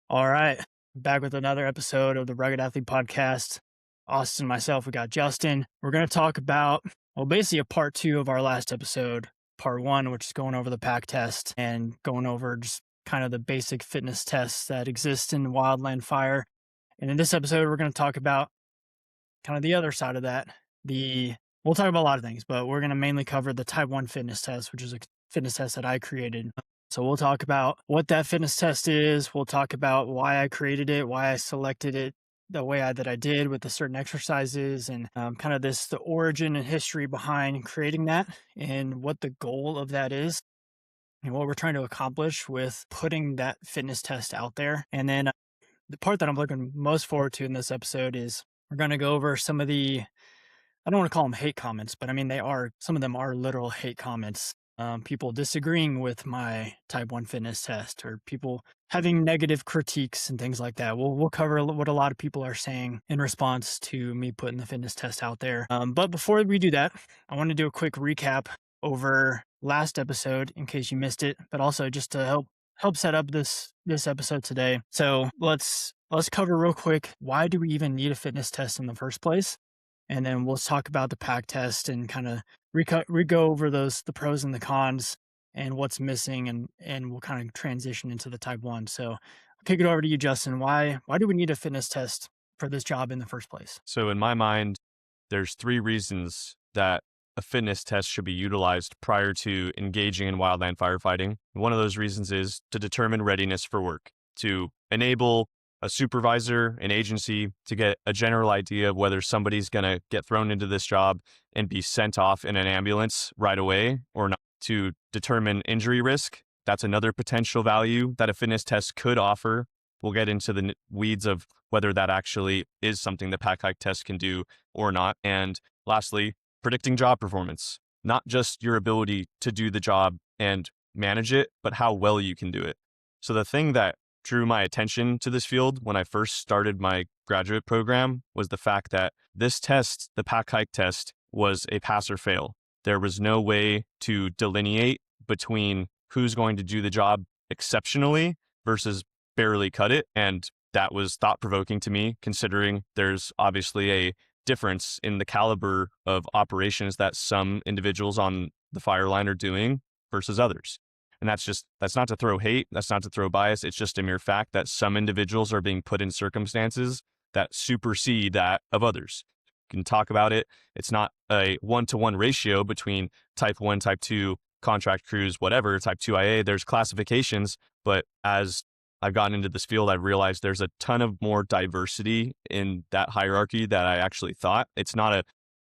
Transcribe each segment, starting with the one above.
All right, back with another episode of the Rugged Athlete Podcast. Austin and myself, we got Justin. We're going to talk about, basically a part two of our last episode, part one, which is going over the pack test and going over just kind of the basic fitness tests that exist in Wildland Fire. And in this episode, we're going to talk about kind of the other side of that. We'll talk about a lot of things, but we're going to mainly cover the type 1 fitness test, which is a fitness test that I created. So we'll talk about what that fitness test is. We'll talk about why I created it, why I selected it the way that I did with the certain exercises, and kind of the origin and history behind creating that, and what the goal of that is, and what we're trying to accomplish with putting that fitness test out there. And then the part that I'm looking most forward to in this episode is we're going to go over some of I don't want to call them hate comments, but I mean, some of them are literal hate comments. People disagreeing with my type 1 fitness test, or people having negative critiques and things like that. We'll cover what a lot of people are saying in response to me putting the fitness test out there. But before we do that, I want to do a quick recap over last episode in case you missed it, but also just to help set up this episode today. So let's cover real quick, why do we even need a fitness test in the first place? And then we'll talk about the pack test and kind of go over the pros and the cons and what's missing, and we'll kind of transition into the type 1. So I'll kick it over to you, Justin. Why do we need a fitness test for this job in the first place? So in my mind, there's 3 reasons that a fitness test should be utilized prior to engaging in wildland firefighting. One of those reasons is to determine readiness for work, to enable a supervisor, an agency, to get a general idea of whether somebody's going to get thrown into this job and be sent off in an ambulance right away or not. To determine injury risk, that's another potential value that a fitness test could offer. We'll get into the weeds of whether that actually is something the pack hike test can do or not. And lastly, predicting job performance, not just your ability to do the job and manage it, but how well you can do it. So the thing that drew my attention to this field when I first started my graduate program was the fact that this test, the pack hike test, was a pass or fail. There was no way to delineate between who's going to do the job exceptionally versus barely cut it. And that was thought-provoking to me, considering there's obviously a difference in the caliber of operations that some individuals on the fire line are doing versus others. And that's not to throw hate, that's not to throw bias. It's just a mere fact that some individuals are being put in circumstances that supersede that of others. You can talk about it. It's not a 1-to-1 ratio between type 1, type 2, contract crews, whatever, type 2 IA. There's classifications, but as I've gotten into this field, I've realized there's a ton of more diversity in that hierarchy that I actually thought. It's not a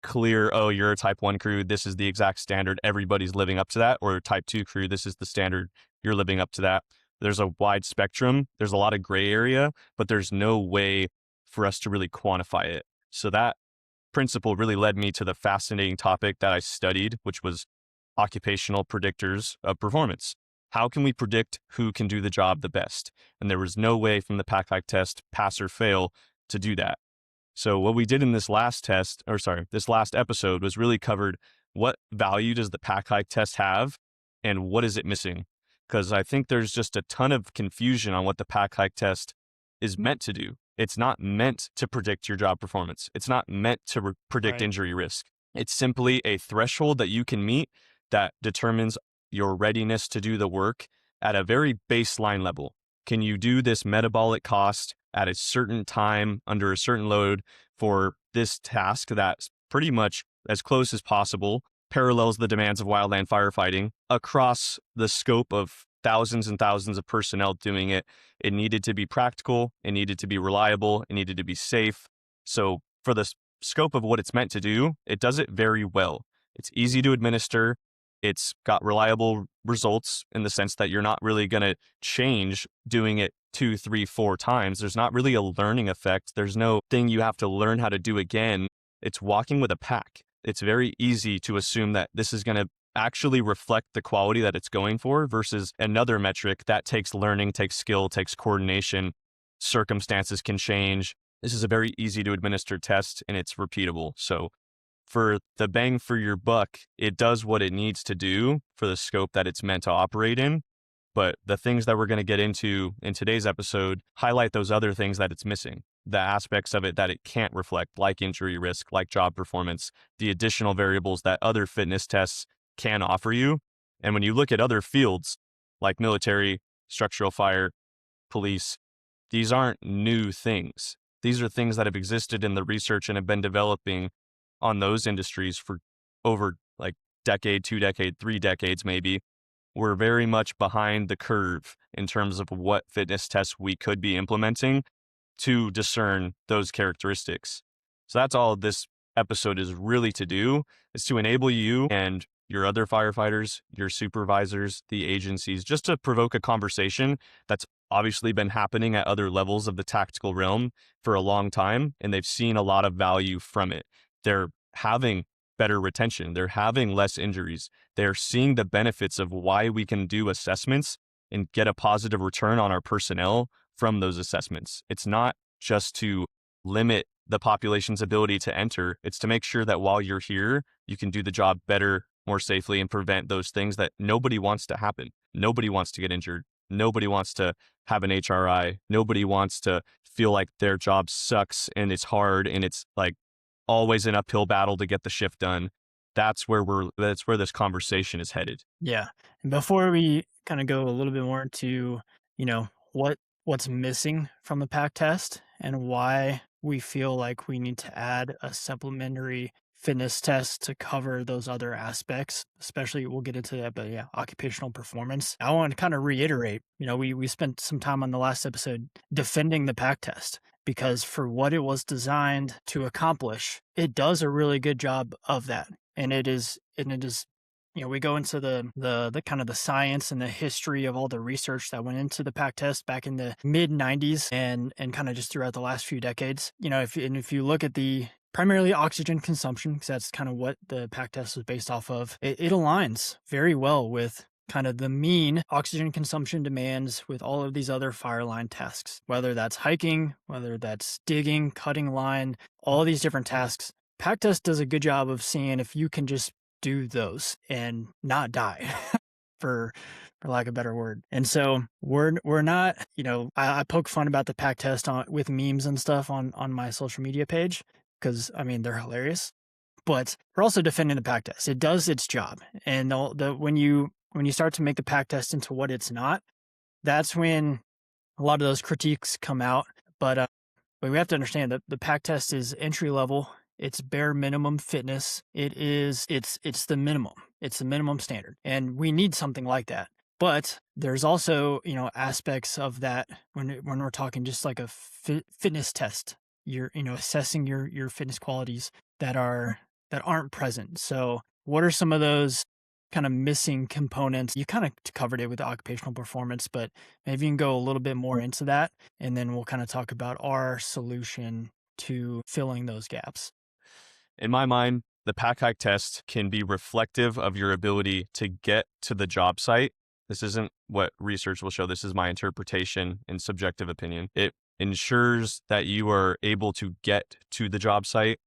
clear, oh, you're a type 1 crew, this is the exact standard, everybody's living up to that, or a type 2 crew, this is the standard, you're living up to that. There's a wide spectrum, there's a lot of gray area, but there's no way for us to really quantify it. So that principle really led me to the fascinating topic that I studied, which was occupational predictors of performance. How can we predict who can do the job the best? And there was no way from the pack hike test, pass or fail, to do that. So what we did in this last episode was really covered what value does the pack hike test have and what is it missing? Because I think there's just a ton of confusion on what the pack hike test is meant to do. It's not meant to predict your job performance. It's not meant to predict injury risk. It's simply a threshold that you can meet that determines your readiness to do the work at a very baseline level. Can you do this metabolic cost at a certain time under a certain load for this task that's pretty much as close as possible, parallels the demands of wildland firefighting across the scope of thousands and thousands of personnel doing it? It needed to be practical, it needed to be reliable, it needed to be safe. So for the scope of what it's meant to do, it does it very well. It's easy to administer. It's got reliable results in the sense that you're not really going to change doing it 2, 3, 4 times. There's not really a learning effect. There's no thing you have to learn how to do again. It's walking with a pack. It's very easy to assume that this is going to actually reflect the quality that it's going for versus another metric that takes learning, takes skill, takes coordination. Circumstances can change. This is a very easy to administer test and it's repeatable. So for the bang for your buck, it does what it needs to do for the scope that it's meant to operate in. But the things that we're going to get into in today's episode highlight those other things that it's missing, the aspects of it that it can't reflect, like injury risk, like job performance, the additional variables that other fitness tests can offer you. And when you look at other fields like military, structural fire, police, these aren't new things. These are things that have existed in the research and have been developing on those industries for over like decade, 2 decade, 3 decades, maybe. We're very much behind the curve in terms of what fitness tests we could be implementing to discern those characteristics. So that's all this episode is really to do, is to enable you and your other firefighters, your supervisors, the agencies, just to provoke a conversation that's obviously been happening at other levels of the tactical realm for a long time, and they've seen a lot of value from it. They're having better retention. They're having less injuries. They're seeing the benefits of why we can do assessments and get a positive return on our personnel from those assessments. It's not just to limit the population's ability to enter. It's to make sure that while you're here, you can do the job better, more safely, and prevent those things that nobody wants to happen. Nobody wants to get injured. Nobody wants to have an HRI. Nobody wants to feel like their job sucks and it's hard and it's like always an uphill battle to get the shift done. That's where this conversation is headed. Yeah. And before we kind of go a little bit more into, you know, what's missing from the pack test and why we feel like we need to add a supplementary fitness test to cover those other aspects, especially we'll get into that, but yeah, occupational performance. I want to kind of reiterate, we spent some time on the last episode defending the pack test because for what it was designed to accomplish, it does a really good job of that. And it is we go into the kind of the science and the history of all the research that went into the pack test back in the mid 90s and kind of just throughout the last few decades. If you look at the primarily oxygen consumption, because that's kind of what the pack test was based off of, it aligns very well with kind of the mean oxygen consumption demands with all of these other fire line tasks, whether that's hiking, whether that's digging, cutting line, all these different tasks. Pack test does a good job of seeing if you can just do those and not die for lack of a better word. And so we're not, I poke fun about the pack test with memes and stuff on my social media page because they're hilarious, but we're also defending the pack test. It does its job. And when you start to make the pack test into what it's not, that's when a lot of those critiques come out. But we have to understand that the pack test is entry level. It's bare minimum fitness. It's the minimum. It's the minimum standard. And we need something like that. But there's also, aspects of that when we're talking just like a fitness test, you're, assessing your fitness qualities that aren't present. So what are some of those kind of missing components? You kind of covered it with occupational performance, but maybe you can go a little bit more into that. And then we'll kind of talk about our solution to filling those gaps. In my mind, the pack hike test can be reflective of your ability to get to the job site. This isn't what research will show. This is my interpretation and subjective opinion. It ensures that you are able to get to the job site,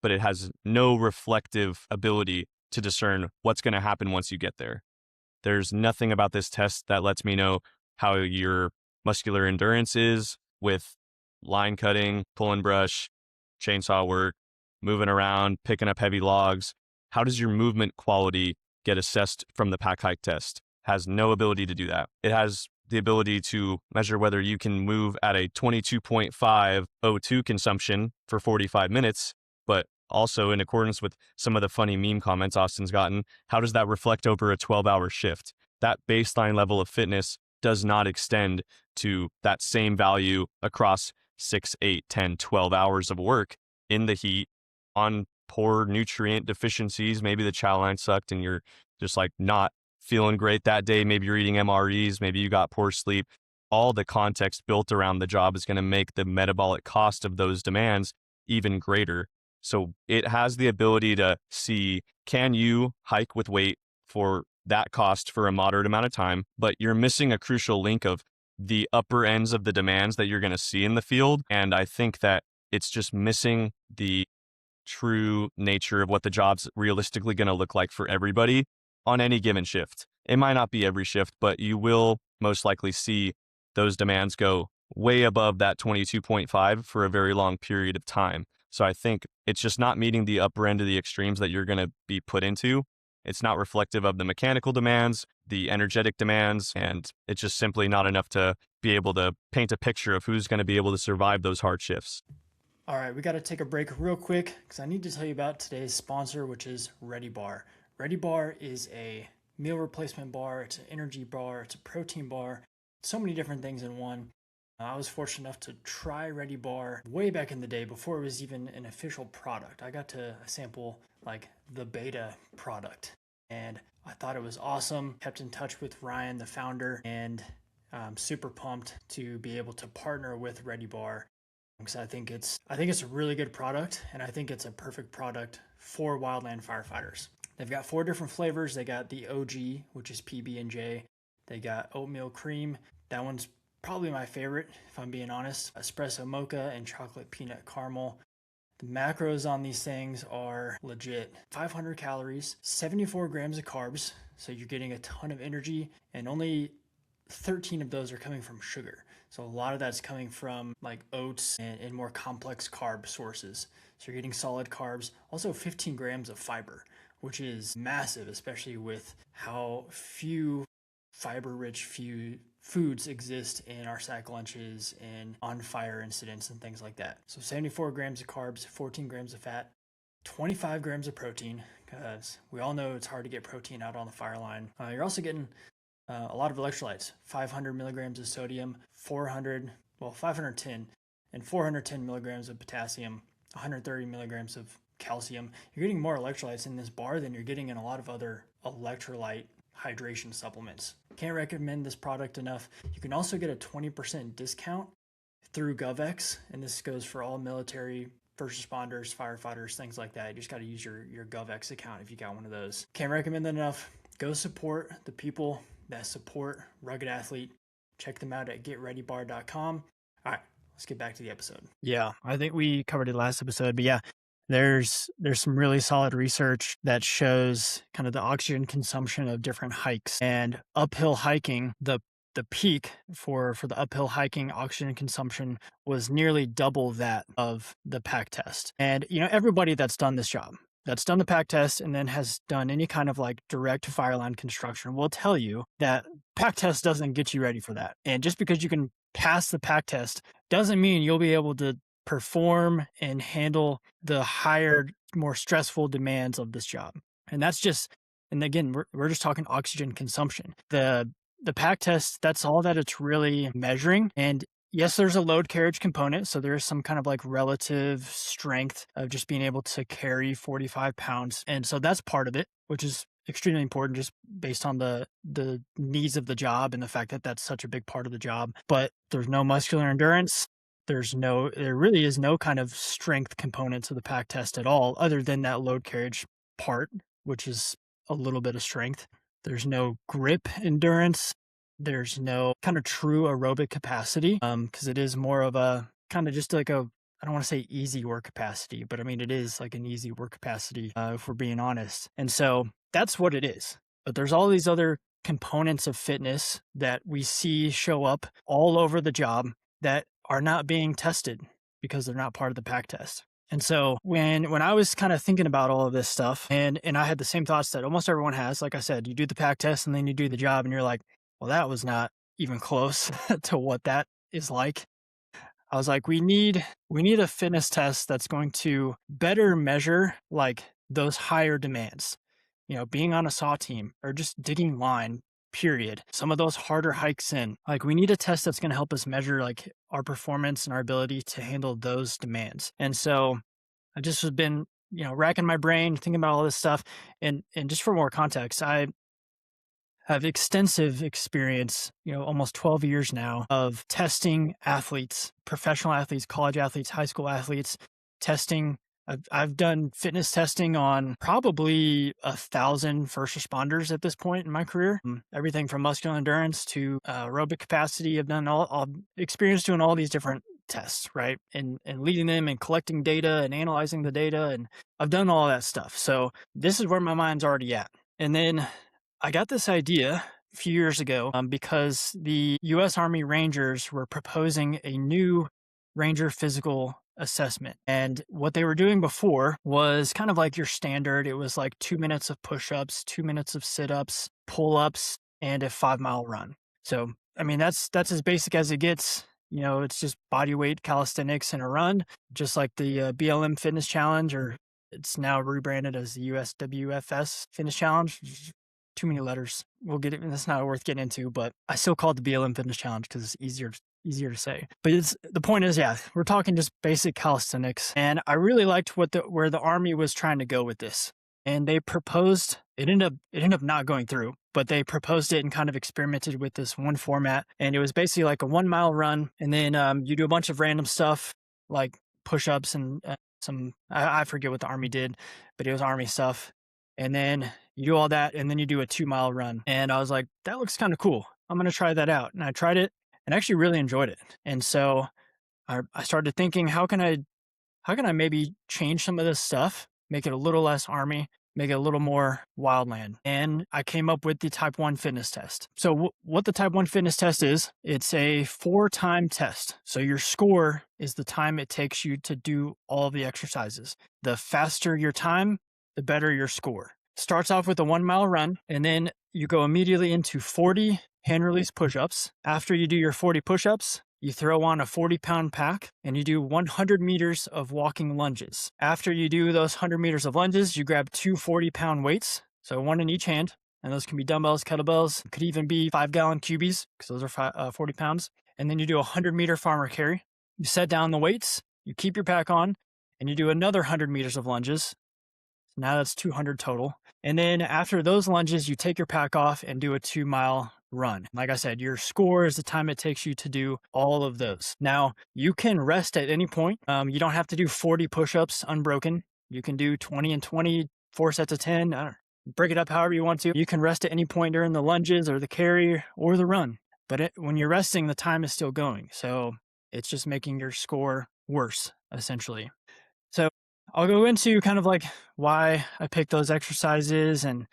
but it has no reflective ability to discern what's going to happen once you get there. There's nothing about this test that lets me know how your muscular endurance is with line cutting, pulling brush, chainsaw work, moving around, picking up heavy logs. How does your movement quality get assessed from the pack hike test? Has no ability to do that. It has the ability to measure whether you can move at a 22.5 O2 consumption for 45 minutes, but also in accordance with some of the funny meme comments Austin's gotten, how does that reflect over a 12-hour shift? That baseline level of fitness does not extend to that same value across 6, 8, 10, 12 hours of work in the heat on poor nutrient deficiencies. Maybe the chow line sucked and you're just like not feeling great that day. Maybe you're eating MREs. Maybe you got poor sleep. All the context built around the job is going to make the metabolic cost of those demands even greater. So it has the ability to see, can you hike with weight for that cost for a moderate amount of time, but you're missing a crucial link of the upper ends of the demands that you're going to see in the field. And I think that it's just missing the true nature of what the job's realistically going to look like for everybody on any given shift. It might not be every shift, but you will most likely see those demands go way above that 22.5 for a very long period of time. So I think it's just not meeting the upper end of the extremes that you're going to be put into. It's not reflective of the mechanical demands, the energetic demands, and it's just simply not enough to be able to paint a picture of who's going to be able to survive those hard shifts. All right, we got to take a break real quick because I need to tell you about today's sponsor, which is Ready Bar. Ready Bar is a meal replacement bar, it's an energy bar, it's a protein bar, so many different things in one. I was fortunate enough to try Ready Bar way back in the day before it was even an official product. I got to sample like the beta product and I thought it was awesome. Kept in touch with Ryan, the founder, and I'm super pumped to be able to partner with Ready Bar because I think it's a really good product and I think it's a perfect product for wildland firefighters. They've got 4 different flavors. They got the OG, which is PB&J. They got oatmeal cream. That one's probably my favorite, if I'm being honest. Espresso mocha and chocolate peanut caramel. The macros on these things are legit. 500 calories, 74 grams of carbs, so you're getting a ton of energy, and only 13 of those are coming from sugar. So a lot of that's coming from like oats and more complex carb sources. So you're getting solid carbs. Also 15 grams of fiber, which is massive, especially with how few fiber-rich foods exist in our sack lunches and on fire incidents and things like that. So 74 grams of carbs, 14 grams of fat, 25 grams of protein, because we all know it's hard to get protein out on the fire line. You're also getting a lot of electrolytes, 500 milligrams of sodium, 510 and 410 milligrams of potassium, 130 milligrams of calcium. You're getting more electrolytes in this bar than you're getting in a lot of other electrolyte hydration supplements. Can't recommend this product enough. You can also get a 20% discount through GovX, and this goes for all military, first responders, firefighters, things like that. You just got to use your GovX account if you got one of those. Can't recommend that enough. Go support the people that support Rugged Athlete. Check them out at getreadybar.com. All right, let's get back to the episode. Yeah, I think we covered it last episode, but yeah, there's some really solid research that shows kind of the oxygen consumption of different hikes and uphill hiking. The peak for the uphill hiking oxygen consumption was nearly double that of the pack test. And everybody that's done this job, that's done the pack test and then has done any kind of like direct fireline construction will tell you that pack test doesn't get you ready for that. And just because you can pass the pack test doesn't mean you'll be able to perform and handle the higher, more stressful demands of this job. And that's just, and again, we're just talking oxygen consumption. The pack test, that's all that it's really measuring. And yes, there's a load carriage component. So there's some kind of like relative strength of just being able to carry 45 pounds. And so that's part of it, which is extremely important just based on the needs of the job and the fact that that's such a big part of the job. But there's no muscular endurance. There really is no kind of strength component to the pack test at all, other than that load carriage part, which is a little bit of strength. There's no grip endurance. There's no kind of true aerobic capacity, because it is more of a kind of just like I don't want to say easy work capacity, but I mean, it is like an easy work capacity, if we're being honest. And so that's what it is. But there's all these other components of fitness that we see show up all over the job that are not being tested because they're not part of the pack test. And so when I was kind of thinking about all of this stuff, and I had the same thoughts that almost everyone has, like I said, you do the pack test and then you do the job and you're like, well, that was not even close to what that is like. I was like, we need a fitness test that's going to better measure like those higher demands, being on a saw team or just digging line, period. Some of those harder hikes in, like we need a test that's going to help us measure like our performance and our ability to handle those demands. And so I just have been, racking my brain, thinking about all this stuff. And just for more context, I have extensive experience, almost 12 years now of testing athletes, professional athletes, college athletes, high school athletes, testing. I've done fitness testing on probably 1,000 first responders at this point in my career. Everything from muscular endurance to aerobic capacity. I've done all experience doing all these different tests, right? And leading them and collecting data and analyzing the data. And I've done all that stuff. So this is where my mind's already at. And then I got this idea a few years ago because the U.S. Army Rangers were proposing a new Ranger physical assessment. And what they were doing before was kind of like your standard. It was like 2 minutes of push ups, 2 minutes of sit ups, pull ups, and a 5 mile run. So, I mean, that's as basic as it gets. It's just body weight calisthenics and a run, just like the BLM Fitness Challenge, or it's now rebranded as the USWFS Fitness Challenge. Too many letters. We'll get it. That's not worth getting into, but I still call it the BLM Fitness Challenge because it's easier to say. But the point is, yeah, we're talking just basic calisthenics, and I really liked where the Army was trying to go with this. And they proposed it ended up not going through, but they proposed it and kind of experimented with this one format, and it was basically like a 1 mile run, and then you do a bunch of random stuff like push-ups and some I forget what the Army did, but it was Army stuff. And then you do all that, and then you do a 2 mile run. And I was like, that looks kind of cool. I'm going to try that out. And I tried it and actually really enjoyed it. And so I started thinking, how can I maybe change some of this stuff, make it a little less Army, make it a little more Wildland? And I came up with the Type 1 fitness test. So what the Type 1 fitness test is, it's a 4-time test. So your score is the time it takes you to do all of the exercises. The faster your time, the better your score. Starts off with a 1 mile run, and then you go immediately into 40 hand release push-ups. After you do your 40 push-ups, you throw on a 40-pound pack and you do 100 meters of walking lunges. After you do those 100 meters of lunges, you grab two 40-pound weights, so one in each hand, and those can be dumbbells, kettlebells, could even be 5-gallon cubies because those are 40 pounds. And then you do a 100-meter farmer carry. You set down the weights, you keep your pack on, and you do another 100 meters of lunges. Now that's 200 total. And then after those lunges, you take your pack off and do a 2-mile run. Like I said, your score is the time it takes you to do all of those. Now, you can rest at any point. You don't have to do 40 push-ups unbroken. You can do 20 and 20, 4 sets of 10. I don't know, break it up however you want to. You can rest at any point during the lunges or the carry or the run. But when you're resting, the time is still going. So it's just making your score worse, essentially. So I'll go into kind of like why I picked those exercises and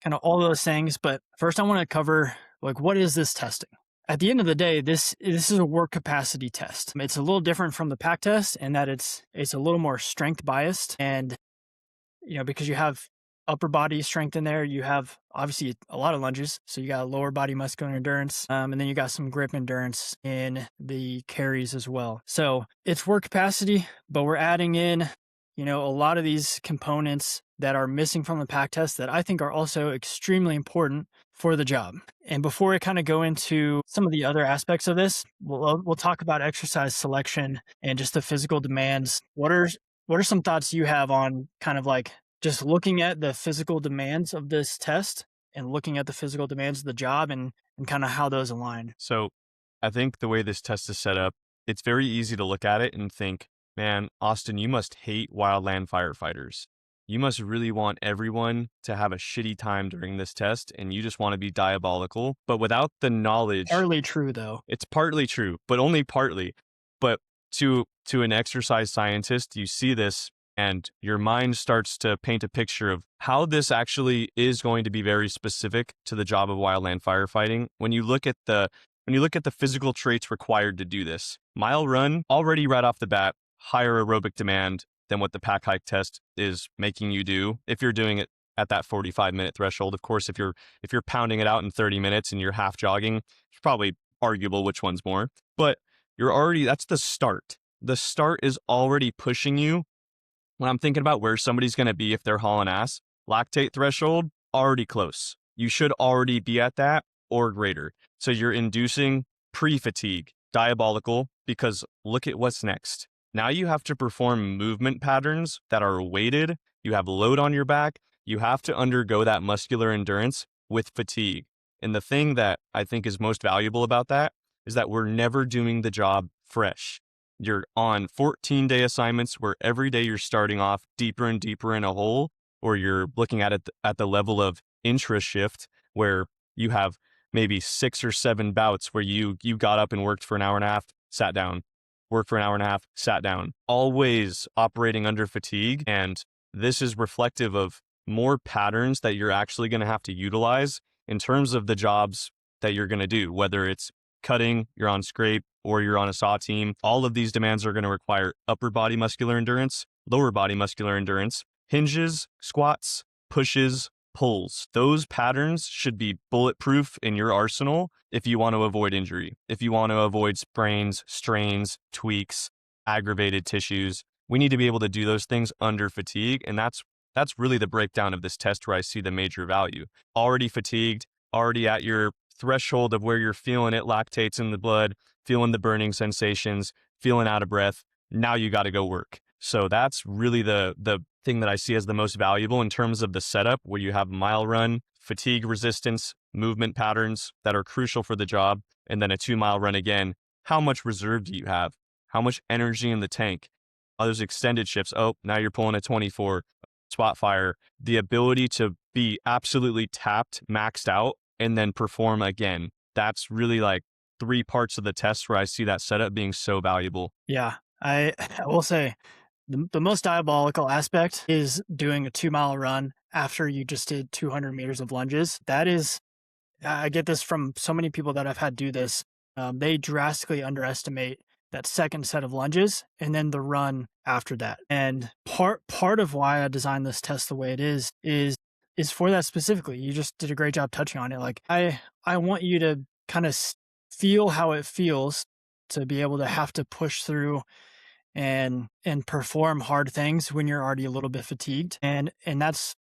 kind of all those things. But first I want to cover like, what is this testing? At the end of the day, this is a work capacity test. It's a little different from the pack test in that it's a little more strength biased. And, because you have upper body strength in there, you have obviously a lot of lunges. So you got lower body muscular endurance. And then you got some grip endurance in the carries as well. So it's work capacity, but we're adding in a lot of these components that are missing from the pack test that I think are also extremely important for the job. And before I kind of go into some of the other aspects of this, we'll talk about exercise selection and just the physical demands. What are some thoughts you have on kind of like just looking at the physical demands of this test and looking at the physical demands of the job and kind of how those align? So I think the way this test is set up, it's very easy to look at it and think, man, Austin, you must hate wildland firefighters. You must really want everyone to have a shitty time during this test, and you just want to be diabolical. But without the knowledge, Partly true, though. it's partly true, but only partly. But to an exercise scientist, you see this, and your mind starts to paint a picture of how this actually is going to be very specific to the job of wildland firefighting. When you look at the physical traits required to do this, mile run, already right off the bat, higher aerobic demand than what the pack hike test is making you do if you're doing it at that 45-minute threshold. Of course, if you're pounding it out in 30 minutes and you're half jogging, it's probably arguable which one's more. But that's the start. The start is already pushing you. When I'm thinking about where somebody's going to be if they're hauling ass, lactate threshold, already close. You should already be at that or greater. So you're inducing pre-fatigue, diabolical, because look at what's next. Now you have to perform movement patterns that are weighted. You have load on your back. You have to undergo that muscular endurance with fatigue. And the thing that I think is most valuable about that is that we're never doing the job fresh. You're on 14-day assignments where every day you're starting off deeper and deeper in a hole, or you're looking at it at the level of intra shift where you have maybe 6 or 7 bouts where you got up and worked for an hour and a half, sat down, worked for an hour and a half, sat down, always operating under fatigue. And this is reflective of more patterns that you're actually going to have to utilize in terms of the jobs that you're going to do, whether it's cutting, you're on scrape, or you're on a saw team. All of these demands are going to require upper body muscular endurance, lower body muscular endurance, hinges, squats, pushes, pulls. Those patterns should be bulletproof in your arsenal if you want to avoid injury, if you want to avoid sprains, strains, tweaks, aggravated tissues. We need to be able to do those things under fatigue. And that's really the breakdown of this test where I see the major value. Already fatigued, already at your threshold of where you're feeling it, lactates in the blood, feeling the burning sensations, feeling out of breath. Now you got to go work. So that's really the thing that I see as the most valuable in terms of the setup, where you have mile run, fatigue resistance, movement patterns that are crucial for the job, and then a 2 mile run again. How much reserve do you have? How much energy in the tank? Those extended shifts. Oh, now you're pulling a 24 spot fire. The ability to be absolutely tapped, maxed out, and then perform again. That's really like 3 parts of the test where I see that setup being so valuable. Yeah, I will say the most diabolical aspect is doing a 2 mile run after you just did 200 meters of lunges. That is, I get this from so many people that I've had do this. They drastically underestimate that second set of lunges and then the run after that. And part of why I designed this test the way it is for that specifically. You just did a great job touching on it. Like I want you to kind of feel how it feels to be able to have to push through and perform hard things when you're already a little bit fatigued. And that's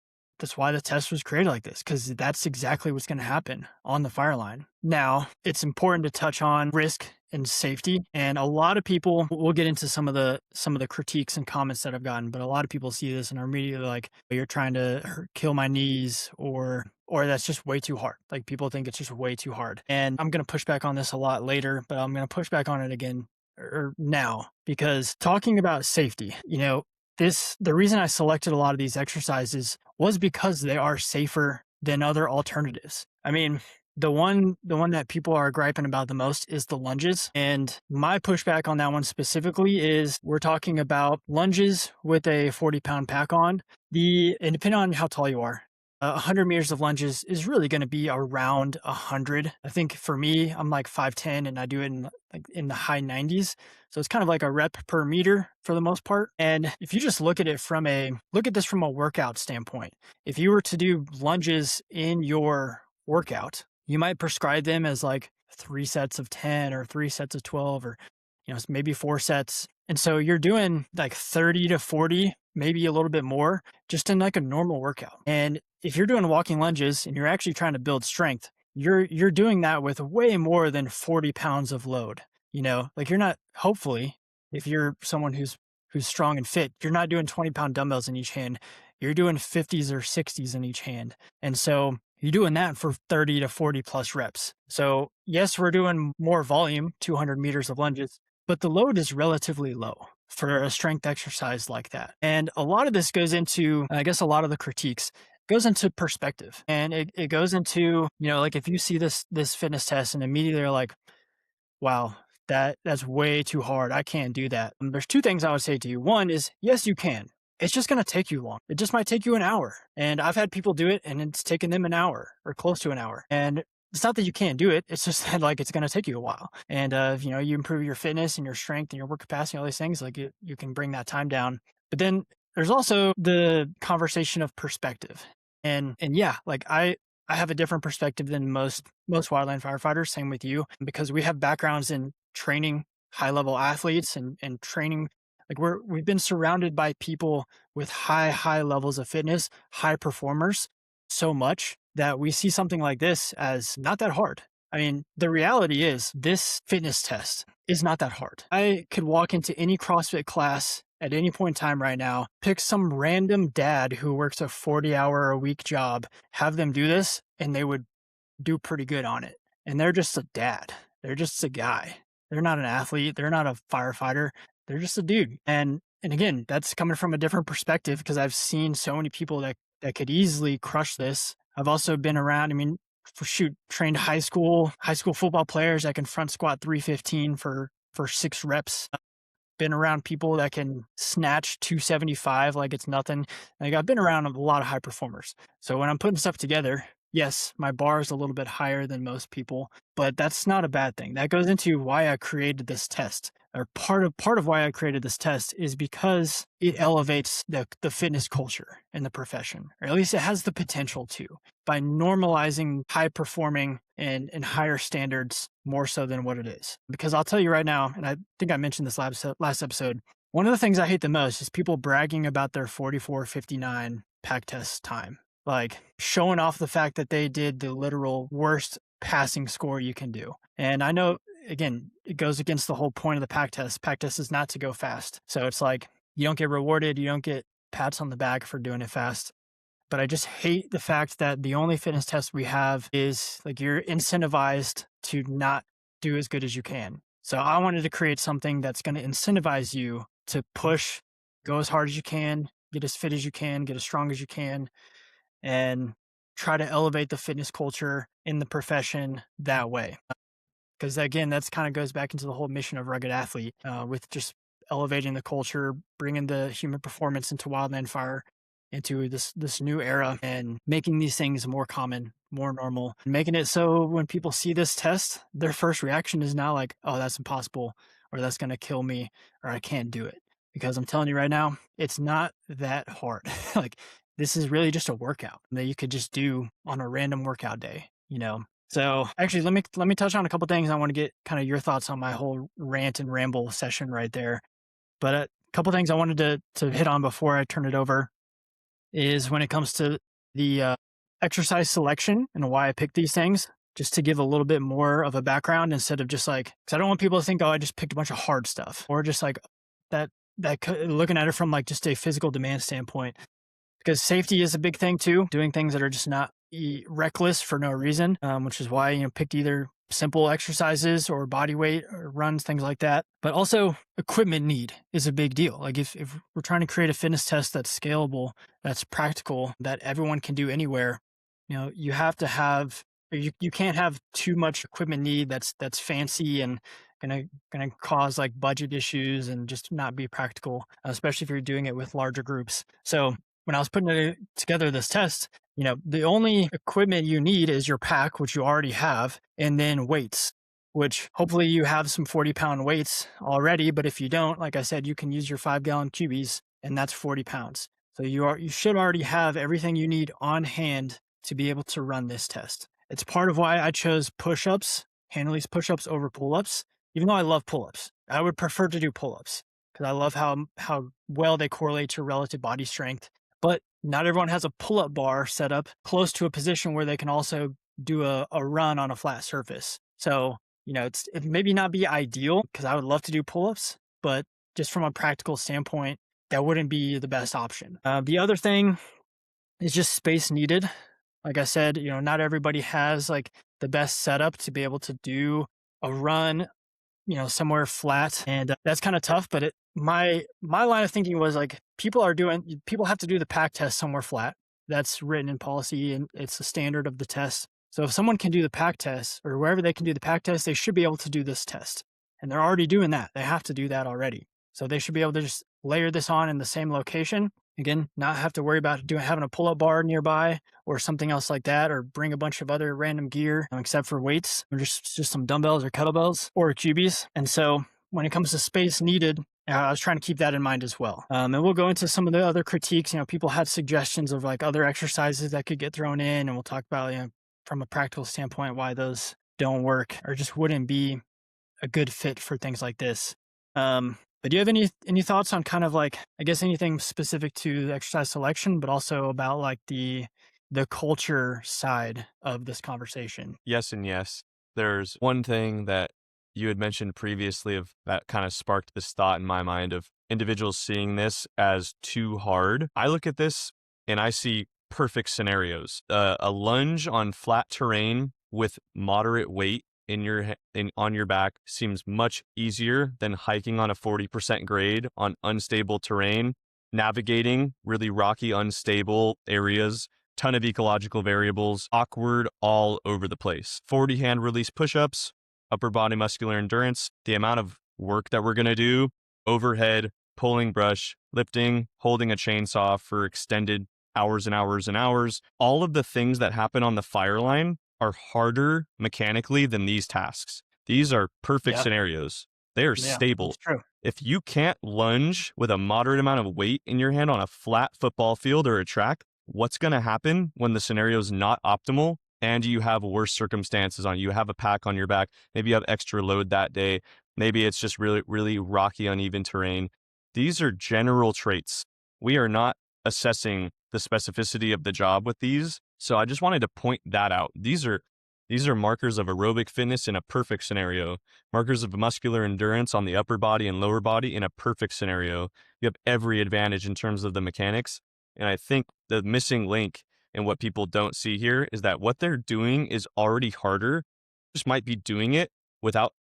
why the test was created like this, because that's exactly what's going to happen on the fire line. Now, it's important to touch on risk and safety. And a lot of people, we'll get into some of the critiques and comments that I've gotten, but a lot of people see this and are immediately like, you're trying to kill my knees, or that's just way too hard. Like, people think it's just way too hard. And I'm going to push back on this a lot later, but I'm going to push back on it again or now, because talking about safety, the reason I selected a lot of these exercises was because they are safer than other alternatives. I mean, the one that people are griping about the most is the lunges. And my pushback on that one specifically is we're talking about lunges with a 40-pound pack on. And depending on how tall you are, 100 meters of lunges is really going to be around 100. I think for me, I'm like 5'10", and I do it in the high 90s. So it's kind of like a rep per meter for the most part. And if you just look at this from a workout standpoint, if you were to do lunges in your workout, you might prescribe them as like 3 sets of 10 or 3 sets of 12, or maybe 4 sets. And so you're doing like 30 to 40, maybe a little bit more, just in like a normal workout. And if you're doing walking lunges and you're actually trying to build strength, you're doing that with way more than 40 pounds of load. Like, you're not, hopefully, if you're someone who's strong and fit, you're not doing 20-pound dumbbells in each hand. You're doing 50s or 60s in each hand. And so you're doing that for 30 to 40 plus reps. So yes, we're doing more volume, 200 meters of lunges, but the load is relatively low for a strength exercise like that. And a lot of this goes into, I guess, a lot of the critiques goes into perspective. And it goes into, like, if you see this fitness test and immediately you're like, wow, that's way too hard. I can't do that. There's 2 things I would say to you. One is, yes, you can. It's just going to take you long. It just might take you an hour. And I've had people do it and it's taken them an hour or close to an hour. And it's not that you can't do it. It's just that, like, it's going to take you a while. And, you improve your fitness and your strength and your work capacity, all these things, like, you can bring that time down. But then there's also the conversation of perspective. And yeah, like, I have a different perspective than most wildland firefighters. Same with you, because we have backgrounds in training high level athletes and training. Like, we've been surrounded by people with high levels of fitness, high performers, so much that we see something like this as not that hard. I mean, the reality is this fitness test is not that hard. I could walk into any CrossFit class at any point in time right now, pick some random dad who works a 40-hour-a-week job, have them do this, and they would do pretty good on it. And they're just a dad. They're just a guy. They're not an athlete. They're not a firefighter. They're just a dude. And again, that's coming from a different perspective, because I've seen so many people that could easily crush this. I've also been around, trained high school football players that can front squat 315 for 6 reps. been around people that can snatch 275 like it's nothing. Like I've been around a lot of high performers. So when I'm putting stuff together, yes, my bar is a little bit higher than most people, but that's not a bad thing. That goes into why I created this test. Or part of why I created this test is because it elevates the fitness culture in the profession, or at least it has the potential to, by normalizing high performing and higher standards more so than what it is. Because I'll tell you right now, and I think I mentioned this last episode, one of the things I hate the most is people bragging about their 44:59 pack test time, like showing off the fact that they did the literal worst passing score you can do. And I know, again, it goes against the whole point of the pack test. Pack test is not to go fast. So it's like you don't get rewarded, you don't get pats on the back for doing it fast. But I just hate the fact that the only fitness test we have is like you're incentivized to not do as good as you can. So I wanted to create something that's going to incentivize you to push, go as hard as you can, get as fit as you can, get as strong as you can, and try to elevate the fitness culture in the profession that way. Because again, that's kind of goes back into the whole mission of Rugged Athlete, with just elevating the culture, bringing the human performance into Wildland Fire, into this new era, and making these things more common, more normal, making it so when people see this test, their first reaction is not like, "Oh, that's impossible," or "That's going to kill me," or "I can't do it." Because I'm telling you right now, it's not that hard. Like this is really just a workout that you could just do on a random workout day, you know. So actually, let me touch on a couple things. I want to get kind of your thoughts on my whole rant and ramble session right there. But a couple things I wanted to hit on before I turn it over is when it comes to the exercise selection and why I picked these things. Just to give a little bit more of a background instead of just like, because I don't want people to think, oh, I just picked a bunch of hard stuff, or just like that looking at it from like just a physical demand standpoint. Because safety is a big thing too, doing things that are just not reckless for no reason, which is why, picked either simple exercises or body weight or runs, things like that. But also equipment need is a big deal. Like if we're trying to create a fitness test that's scalable, that's practical, that everyone can do anywhere, you have to have, you can't have too much equipment need that's fancy and gonna cause like budget issues and just not be practical, especially if you're doing it with larger groups. So when I was putting together this test, the only equipment you need is your pack, which you already have, and then weights, which hopefully you have some 40-pound weights already. But if you don't, like I said, you can use your 5-gallon cubies, and that's 40 pounds. So you should already have everything you need on hand to be able to run this test. It's part of why I chose push-ups, Hanley's push-ups over pull-ups, even though I love pull-ups. I would prefer to do pull-ups because I love how well they correlate to relative body strength. But not everyone has a pull-up bar set up close to a position where they can also do a run on a flat surface. So, it maybe not be ideal because I would love to do pull-ups, but just from a practical standpoint, that wouldn't be the best option. The other thing is just space needed. Like I said, not everybody has like the best setup to be able to do a run somewhere flat, and that's kind of tough. But my line of thinking was like, people have to do the pack test somewhere flat. That's written in policy and it's the standard of the test. So if someone can do the pack test, or wherever they can do the pack test, they should be able to do this test. And they're already doing that. They have to do that already. So they should be able to just layer this on in the same location. Again, not have to worry about having a pull-up bar nearby or something else like that, or bring a bunch of other random gear except for weights, or just some dumbbells or kettlebells or cubies. And so when it comes to space needed, I was trying to keep that in mind as well. And we'll go into some of the other critiques. People had suggestions of like other exercises that could get thrown in, and we'll talk about, from a practical standpoint, why those don't work or just wouldn't be a good fit for things like this. But do you have any thoughts on kind of like, I guess, anything specific to the exercise selection, but also about like the culture side of this conversation? Yes and yes. There's one thing that you had mentioned previously that kind of sparked this thought in my mind of individuals seeing this as too hard. I look at this and I see perfect scenarios. A lunge on flat terrain with moderate weight on your back seems much easier than hiking on a 40% grade on unstable terrain, navigating really rocky, unstable areas, ton of ecological variables, awkward all over the place. 40 hand release push-ups, upper body muscular endurance, the amount of work that we're going to do overhead, pulling brush, lifting, holding a chainsaw for extended hours and hours and hours. All of the things that happen on the fire line are harder mechanically than these tasks. These are perfect Yeah. scenarios. They are Yeah. That's stable. true. If you can't lunge with a moderate amount of weight in your hand on a flat football field or a track, what's going to happen when the scenario is not optimal and you have worse circumstances on you? You have a pack on your back, maybe you have extra load that day, maybe it's just really, really rocky, uneven terrain. These are general traits. We are not assessing the specificity of the job with these. So I just wanted to point that out. These are markers of aerobic fitness in a perfect scenario, markers of muscular endurance on the upper body and lower body in a perfect scenario. You have every advantage in terms of the mechanics. And I think the missing link in what people don't see here is that what they're doing is already harder, just might be doing it without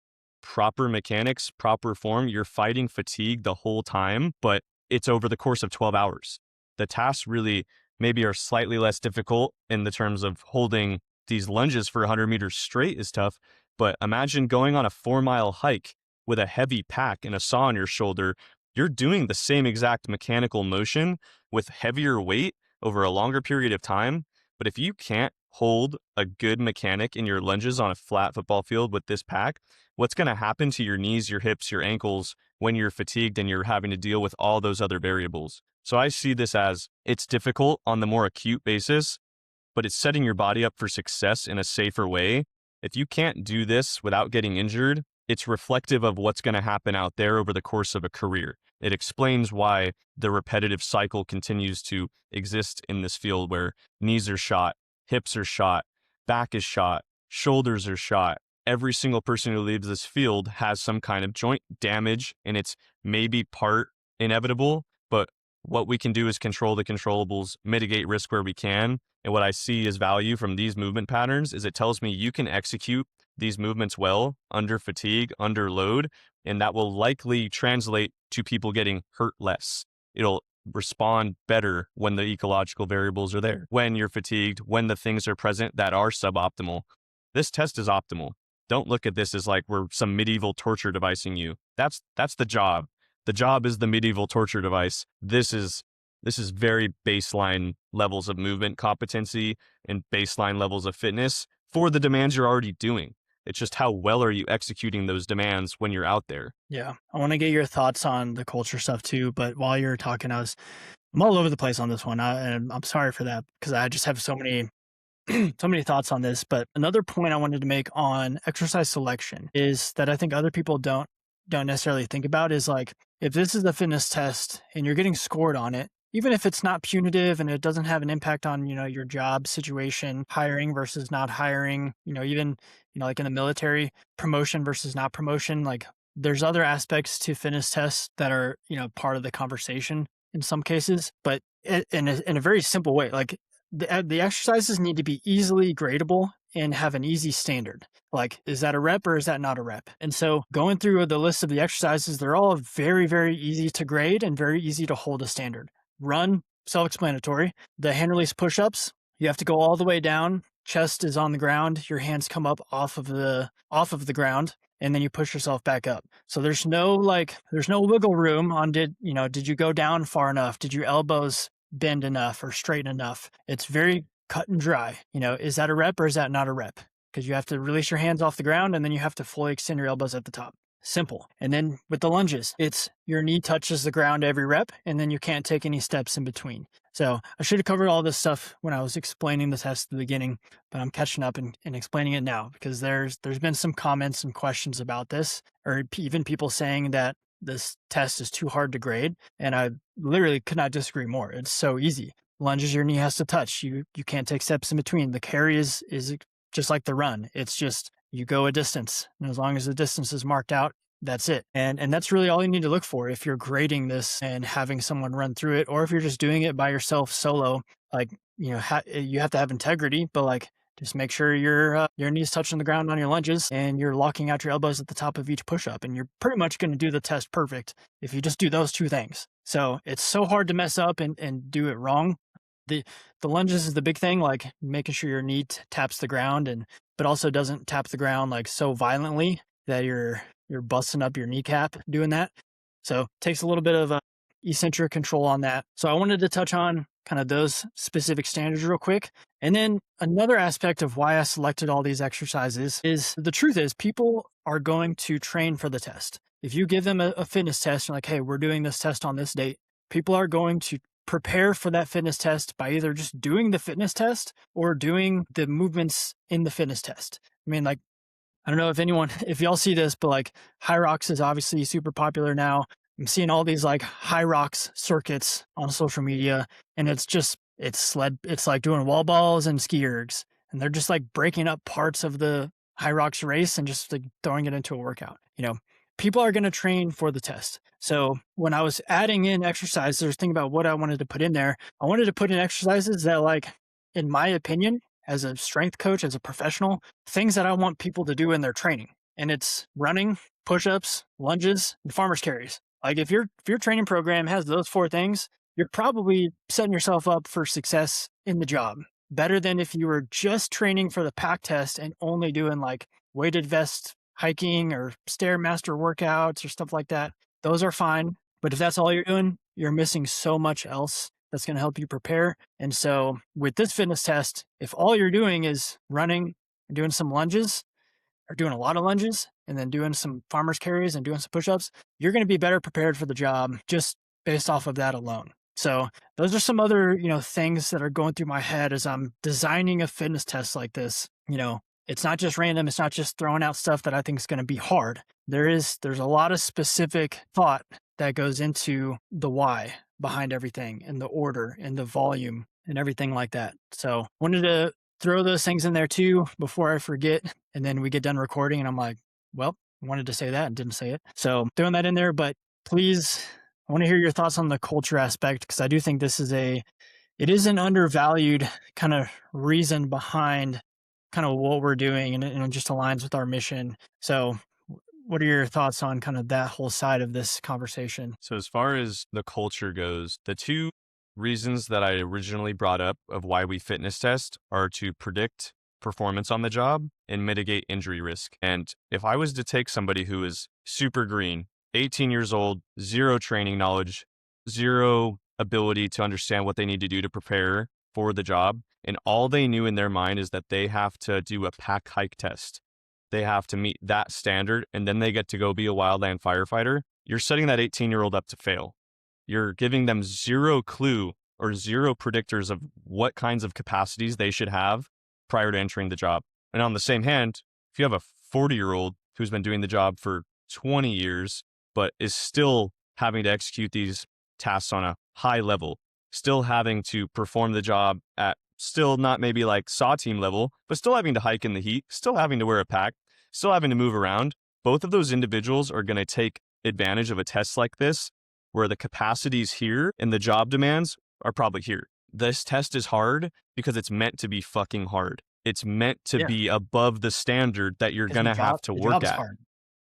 proper mechanics, proper form. You're fighting fatigue the whole time, but it's over the course of 12 hours. The tasks really maybe are slightly less difficult in the terms of holding these lunges for 100 meters straight is tough. But imagine going on a 4-mile hike with a heavy pack and a saw on your shoulder. You're doing the same exact mechanical motion with heavier weight over a longer period of time. But if you can't hold a good mechanic in your lunges on a flat football field with this pack, what's going to happen to your knees, your hips, your ankles when you're fatigued and you're having to deal with all those other variables? So I see this as it's difficult on the more acute basis, but it's setting your body up for success in a safer way. If you can't do this without getting injured, it's reflective of what's going to happen out there over the course of a career. It explains why the repetitive cycle continues to exist in this field where knees are shot, hips are shot, back is shot, shoulders are shot. Every single person who leaves this field has some kind of joint damage, and it's maybe part inevitable, but what we can do is control the controllables, mitigate risk where we can. And what I see as value from these movement patterns is it tells me you can execute these movements well under fatigue, under load, and that will likely translate to people getting hurt less. It'll respond better when the ecological variables are there, when you're fatigued, when the things are present that are suboptimal. This test is optimal. Don't look at this as like we're some medieval torture devicing you. That's the job. The job is the medieval torture device. This is very baseline levels of movement competency and baseline levels of fitness for the demands you're already doing. It's just how well are you executing those demands when you're out there? Yeah. I want to get your thoughts on the culture stuff too. But while you're talking, I'm all over the place on this one. And I'm sorry for that because I just have so many so many thoughts on this. But another point I wanted to make on exercise selection is that I think other people don't necessarily think about is like, if this is a fitness test and you're getting scored on it, even if it's not punitive and it doesn't have an impact on, your job situation, hiring versus not hiring, even, like in the military, promotion versus not promotion, like there's other aspects to fitness tests that are, part of the conversation in some cases, but in a very simple way, like the exercises need to be easily gradable and have an easy standard. Like, is that a rep or is that not a rep? And so going through the list of the exercises, they're all very, very easy to grade and very easy to hold a standard. Run, self-explanatory. The hand release push-ups, you have to go all the way down. Chest is on the ground. Your hands come up off of the ground, and then you push yourself back up. So there's no wiggle room on did you go down far enough? Did your elbows bend enough or straighten enough? It's very cut and dry. Is that a rep or is that not a rep? Because you have to release your hands off the ground and then you have to fully extend your elbows at the top. Simple. And then with the lunges, it's your knee touches the ground every rep and then you can't take any steps in between. So I should have covered all this stuff when I was explaining the test at the beginning, but I'm catching up and explaining it now because there's been some comments and questions about this, or even people saying that this test is too hard to grade. And I literally could not disagree more. It's so easy. Lunges, your knee has to touch. You can't take steps in between. The carry is just like the run. It's just you go a distance. And as long as the distance is marked out, that's it. And that's really all you need to look for if you're grading this and having someone run through it, or if you're just doing it by yourself solo, like, you have to have integrity, but like, just make sure your knees touching the ground on your lunges and you're locking out your elbows at the top of each push-up. And you're pretty much going to do the test perfect if you just do those two things. So it's so hard to mess up and do it wrong. The lunges is the big thing, like making sure your knee taps the ground but also doesn't tap the ground like so violently that you're busting up your kneecap doing that. So it takes a little bit of eccentric control on that. So I wanted to touch on kind of those specific standards real quick. And then another aspect of why I selected all these exercises is the truth is people are going to train for the test. If you give them a fitness test, and like, hey, we're doing this test on this date, people are going to prepare for that fitness test by either just doing the fitness test or doing the movements in the fitness test. I mean, like, I don't know if y'all see this, but like High Rocks is obviously super popular now. I'm seeing all these like High Rocks circuits on social media, and it's like doing wall balls and ski ergs, and they're just like breaking up parts of the High Rocks race and just like throwing it into a workout. People are going to train for the test. So when I was adding in exercises, I was thinking about what I wanted to put in there. I wanted to put in exercises that, like, in my opinion, as a strength coach, as a professional, things that I want people to do in their training. And it's running, push-ups, lunges, and farmer's carries. Like if your training program has those 4 things, you're probably setting yourself up for success in the job. Better than if you were just training for the pack test and only doing like weighted vest hiking or Stairmaster workouts or stuff like that. Those are fine. But if that's all you're doing, you're missing so much else that's going to help you prepare. And so with this fitness test, if all you're doing is running and doing some lunges or doing a lot of lunges and then doing some farmer's carries and doing some push-ups, you're going to be better prepared for the job just based off of that alone. So those are some other, things that are going through my head as I'm designing a fitness test like this. It's not just random. It's not just throwing out stuff that I think is going to be hard. There's a lot of specific thought that goes into the why behind everything and the order and the volume and everything like that. So wanted to throw those things in there too before I forget. And then we get done recording and I'm like, well, I wanted to say that and didn't say it. So throwing that in there, but please, I want to hear your thoughts on the culture aspect, because I do think it is an undervalued kind of reason behind kind of what we're doing, and it just aligns with our mission. So what are your thoughts on kind of that whole side of this conversation? So as far as the culture goes, the 2 reasons that I originally brought up of why we fitness test are to predict performance on the job and mitigate injury risk. And if I was to take somebody who is super green, 18 years old, 0 training knowledge, 0 ability to understand what they need to do to prepare for the job, and all they knew in their mind is that they have to do a pack hike test. They have to meet that standard, and then they get to go be a wildland firefighter. You're setting that 18-year-old up to fail. You're giving them 0 clue or 0 predictors of what kinds of capacities they should have prior to entering the job. And on the same hand, if you have a 40-year-old who's been doing the job for 20 years, but is still having to execute these tasks on a high level, still having to perform the job at still not maybe like SAW team level, but still having to hike in the heat, still having to wear a pack, still having to move around, both of those individuals are going to take advantage of a test like this, where the capacities here and the job demands are probably here. This test is hard because it's meant to be fucking hard. It's meant to be above the standard that you're going to have to work at. Hard.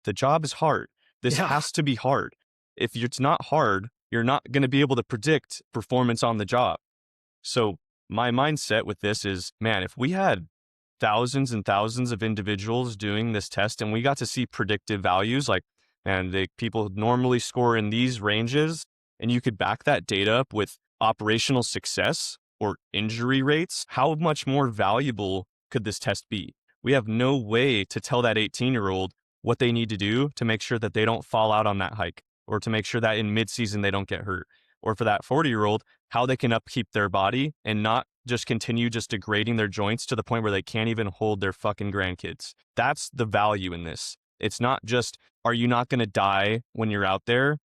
The job is hard. This has to be hard. If it's not hard, you're not going to be able to predict performance on the job. So my mindset with this is, man, if we had thousands and thousands of individuals doing this test and we got to see predictive values, like, man, the people normally score in these ranges, and you could back that data up with operational success or injury rates, how much more valuable could this test be? We have no way to tell that 18-year-old what they need to do to make sure that they don't fall out on that hike, or to make sure that in mid-season they don't get hurt, or for that 40-year-old, how they can upkeep their body and not just continue just degrading their joints to the point where they can't even hold their fucking grandkids. That's the value in this. It's not just, are you not going to die when you're out there?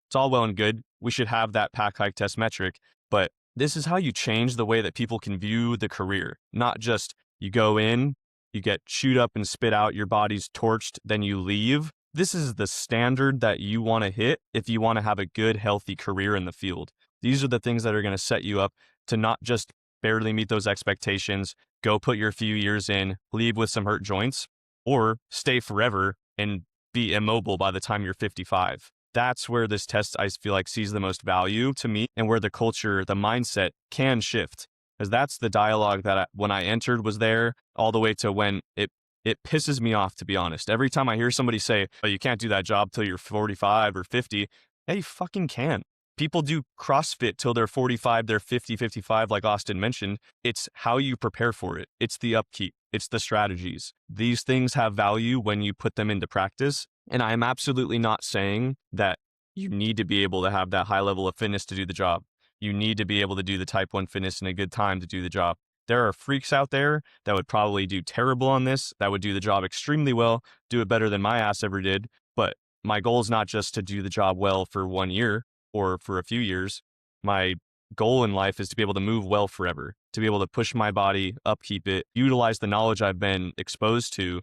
It's all well and good. We should have that pack hike test metric, but this is how you change the way that people can view the career. Not just you go in, you get chewed up and spit out, your body's torched, then you leave. This is the standard that you want to hit if you want to have a good, healthy career in the field. These are the things that are going to set you up to not just barely meet those expectations, go put your few years in, leave with some hurt joints, or stay forever and be immobile by the time you're 55. That's where this test, I feel like, sees the most value to me, and where the culture, the mindset can shift. Because that's the dialogue that when I entered was there, all the way to when it pisses me off, to be honest. Every time I hear somebody say, oh, you can't do that job till you're 45 or 50, Yeah, you fucking can. People do CrossFit till they're 45, they're 50, 55, like Austin mentioned. It's how you prepare for it. It's the upkeep. It's the strategies. These things have value when you put them into practice. And I'm absolutely not saying that you need to be able to have that high level of fitness to do the job. You need to be able to do the type 1 fitness in a good time to do the job. There are freaks out there that would probably do terrible on this, that would do the job extremely well, do it better than my ass ever did. But my goal is not just to do the job well for 1 year or for a few years. My goal in life is to be able to move well forever, to be able to push my body, upkeep it, utilize the knowledge I've been exposed to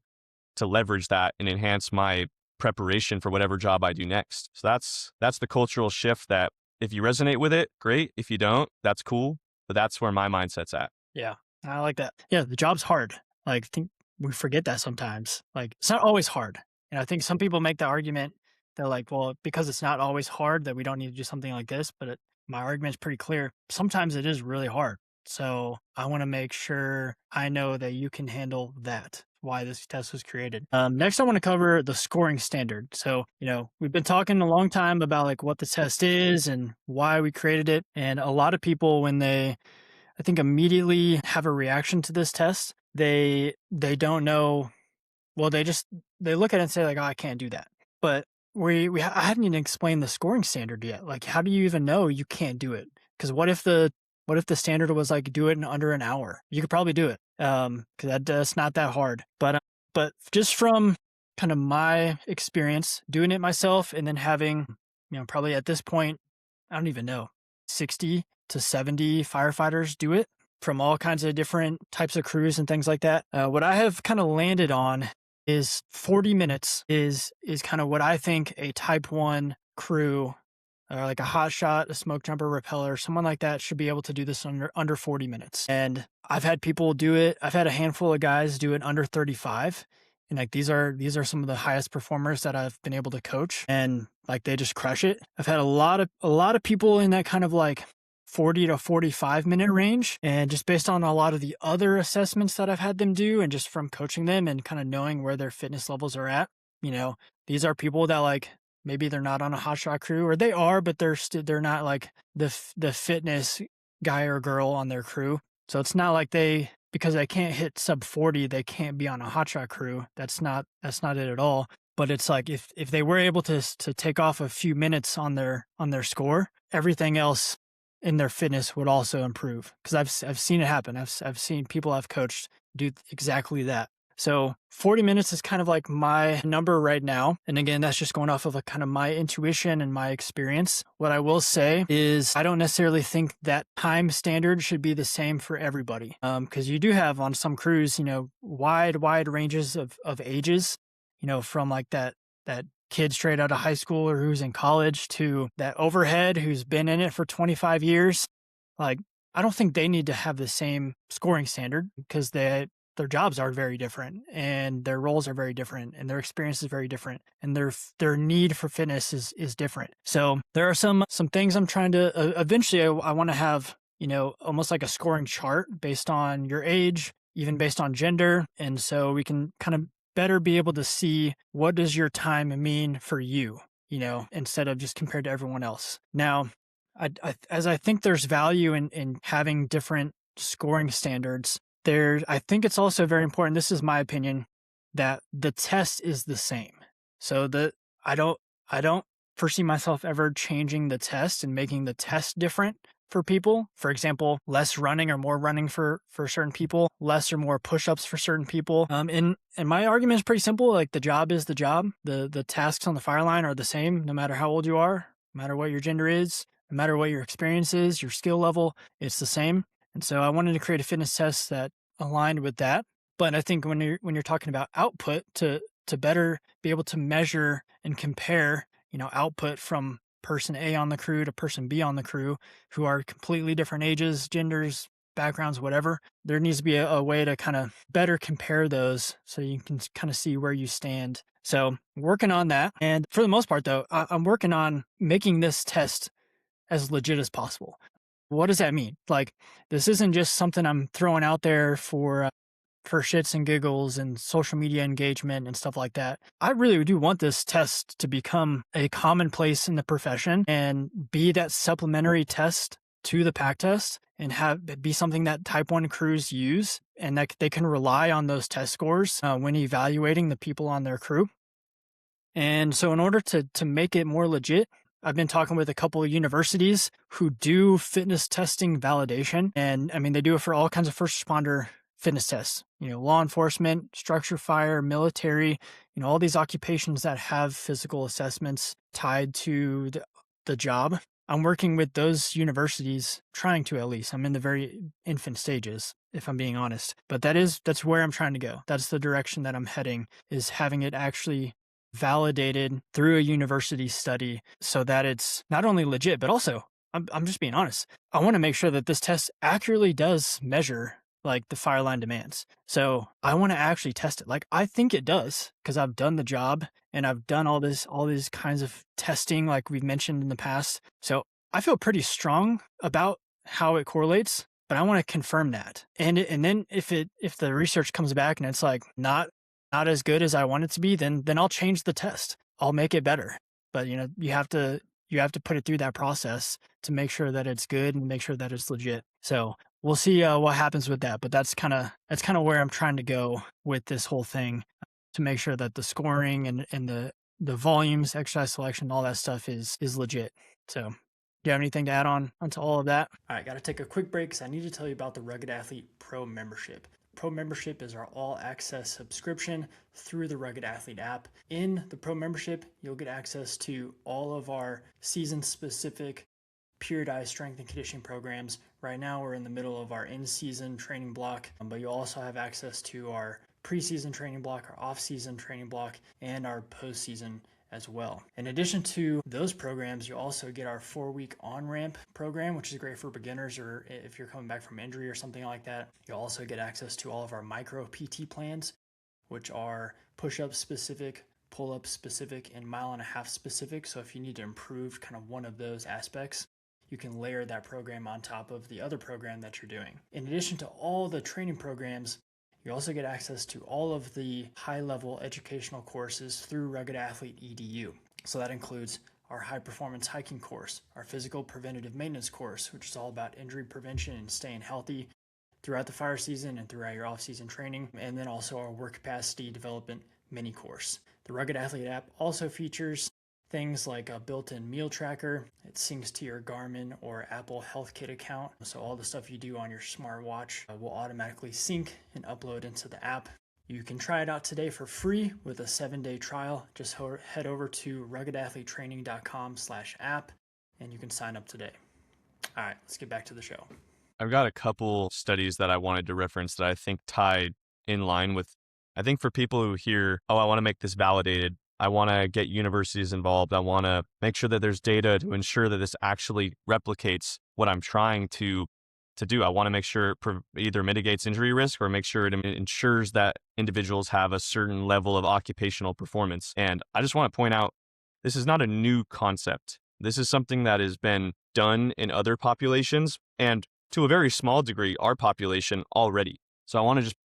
leverage that and enhance my preparation for whatever job I do next. So that's the cultural shift that if you resonate with it, great. If you don't, that's cool. But that's where my mindset's at. Yeah, I like that. Yeah, the job's hard. Like, I think we forget that sometimes. Like, it's not always hard. And I think some people make the argument that, like, well, because it's not always hard, that we don't need to do something like this. But my argument's pretty clear. Sometimes it is really hard. So I want to make sure I know that you can handle that. Why this test was created. Next, I want to cover the scoring standard. So, we've been talking a long time about like what the test is and why we created it. And a lot of people, when they I think immediately have a reaction to this test. They don't know. Well, they look at it and say like, "Oh, I can't do that." But I haven't even explained the scoring standard yet. Like, how do you even know you can't do it? Because what if the standard was like do it in under an hour? You could probably do it. Because that's not that hard. But just from kind of my experience doing it myself, and then having probably at this point, I don't even know, 60 to 70 firefighters do it from all kinds of different types of crews and things like that. What I have kind of landed on is 40 minutes is kind of what I think a type 1 crew, like a hot shot, a smoke jumper, repeller, someone like that should be able to do this under 40 minutes. And I've had people do it. I've had a handful of guys do it under 35. And like these are some of the highest performers that I've been able to coach, and like they just crush it. I've had a lot of people in that kind of like 40 to 45 minute range, and just based on a lot of the other assessments that I've had them do, and just from coaching them and kind of knowing where their fitness levels are at, these are people that like maybe they're not on a hotshot crew, or they are, but they're not like the fitness guy or girl on their crew. So it's not like because they can't hit sub 40, they can't be on a hotshot crew. That's not it at all. But it's like if they were able to take off a few minutes on their score, everything else in their fitness would also improve. Because I've seen it happen. I've seen people I've coached do exactly that. So 40 minutes is kind of like my number right now. And again, that's just going off of like kind of my intuition and my experience. What I will say is I don't necessarily think that time standard should be the same for everybody. Because you do have on some crews, wide ranges of ages, from like that kid straight out of high school or who's in college to that overhead who's been in it for 25 years. Like, I don't think they need to have the same scoring standard, because their jobs are very different, and their roles are very different, and their experience is very different, and their need for fitness is different. So there are some things I'm trying to eventually I want to have, almost like a scoring chart based on your age, even based on gender. And so we can kind of better be able to see what does your time mean for you, instead of just compared to everyone else. Now, as I think there's value in having different scoring standards, I think it's also very important, this is my opinion, that the test is the same. So I don't foresee myself ever changing the test and making the test different for people. For example, less running or more running for certain people, less or more push-ups for certain people. And my argument is pretty simple. Like, the job is the job. The tasks on the fire line are the same, no matter how old you are, no matter what your gender is, no matter what your experience is, your skill level, it's the same. And so I wanted to create a fitness test that aligned with that. But I think when you're talking about output, to better be able to measure and compare, output from person A on the crew to person B on the crew, who are completely different ages, genders, backgrounds, whatever, there needs to be a way to kind of better compare those so you can kind of see where you stand. So working on that. And for the most part, though, I'm working on making this test as legit as possible. What does that mean? Like, this isn't just something I'm throwing out there for for shits and giggles and social media engagement and stuff like that. I really do want this test to become a commonplace in the profession and be that supplementary test to the pack test and be something that type 1 crews use and that they can rely on those test scores when evaluating the people on their crew. And so in order to make it more legit, I've been talking with a couple of universities who do fitness testing validation. And I mean, they do it for all kinds of first responder fitness tests, law enforcement, structure fire, military, all these occupations that have physical assessments tied to the job. I'm working with those universities, trying to at least. I'm in the very infant stages, if I'm being honest. But that's where I'm trying to go. That's the direction that I'm heading, is having it actually validated through a university study so that it's not only legit, but also, I'm just being honest, I want to make sure that this test accurately does measure like the fire line demands. So I want to actually test it. Like I think it does because I've done the job and I've done all these kinds of testing like we've mentioned in the past. So I feel pretty strong about how it correlates, but I want to confirm that. And then if the research comes back and it's like not as good as I want it to be, then I'll change the test. I'll make it better. But you have to put it through that process to make sure that it's good and make sure that it's legit. So we'll see what happens with that. But that's kind of where I'm trying to go with this whole thing, to make sure that the scoring and the volumes, exercise selection, all that stuff is legit. So do you have anything to add onto all of that? All right, got to take a quick break because I need to tell you about the Rugged Athlete Pro membership. Pro membership is our all-access subscription through the Rugged Athlete app. In the Pro membership, you'll get access to all of our season-specific periodized strength and conditioning programs. Right now, we're in the middle of our in-season training block, but you'll also have access to our preseason training block, our off-season training block, and our postseason as well. In addition to those programs, you also get our 4-week on-ramp program, which is great for beginners or if you're coming back from injury or something like that. You'll also get access to all of our micro PT plans, which are push-up specific, pull-up specific, and mile-and-a-half specific. So if you need to improve kind of one of those aspects, you can layer that program on top of the other program that you're doing. In addition to all the training programs, you also get access to all of the high-level educational courses through Rugged Athlete EDU. So that includes our high-performance hiking course, our physical preventative maintenance course, which is all about injury prevention and staying healthy throughout the fire season and throughout your off-season training, and then also our work capacity development mini course. The Rugged Athlete app also features things like a built-in meal tracker. It syncs to your Garmin or Apple Health Kit account. So all the stuff you do on your smartwatch will automatically sync and upload into the app. You can try it out today for free with a 7-day trial. Just head over to ruggedathletetraining.com/app and you can sign up today. All right, let's get back to the show. I've got a couple studies that I wanted to reference that I think tied in line with, I think for people who hear, oh, I want to make this validated, I want to get universities involved, I want to make sure that there's data to ensure that this actually replicates what I'm trying to do. I want to make sure it either mitigates injury risk or make sure it ensures that individuals have a certain level of occupational performance. And I just want to point out, this is not a new concept. This is something that has been done in other populations and to a very small degree, our population already. So I want to just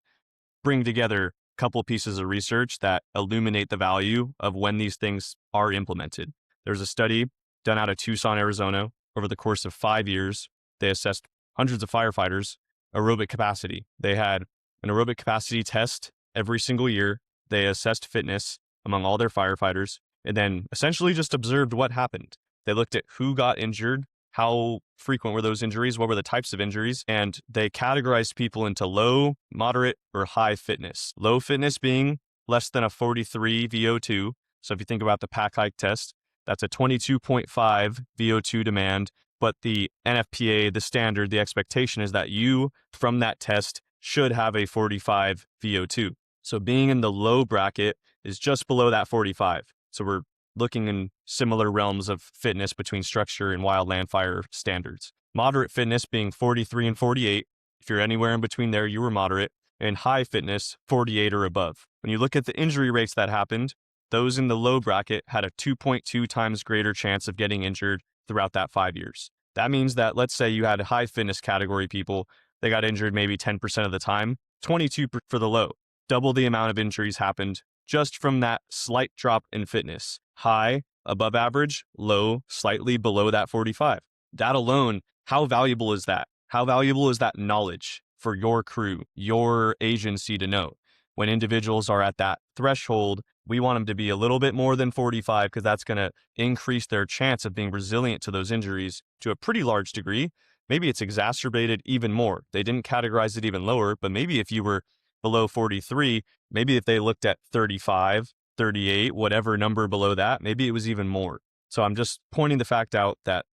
bring together couple pieces of research that illuminate the value of when these things are implemented. There's a study done out of Tucson, Arizona. Over the course of 5 years, they assessed hundreds of firefighters' aerobic capacity. They had an aerobic capacity test every single year. They assessed fitness among all their firefighters and then essentially just observed what happened. They looked at who got injured, how frequent were those injuries, what were the types of injuries, and they categorized people into low, moderate, or high fitness. Low fitness being less than a 43 VO2. So if you think about the pack hike test, that's a 22.5 VO2 demand, but the NFPA, the standard, the expectation is that you, from that test, should have a 45 VO2. So being in the low bracket is just below that 45. So we're looking in similar realms of fitness between structure and wildland fire standards. Moderate fitness being 43 and 48. If you're anywhere in between there, you were moderate. And high fitness, 48 or above. When you look at the injury rates that happened, those in the low bracket had a 2.2 times greater chance of getting injured throughout that 5 years. That means that let's say you had high fitness category people, they got injured maybe 10% of the time. 22 for the low. Double the amount of injuries happened just from that slight drop in fitness. High, above average, low, slightly below that 45. That alone, how valuable is that? How valuable is that knowledge for your crew, your agency to know? When individuals are at that threshold, we want them to be a little bit more than 45 because that's going to increase their chance of being resilient to those injuries to a pretty large degree. Maybe it's exacerbated even more. They didn't categorize it even lower, but maybe if you were below 43, maybe if they looked at 35, 38, whatever number below that, maybe it was even more. So I'm just pointing the fact out that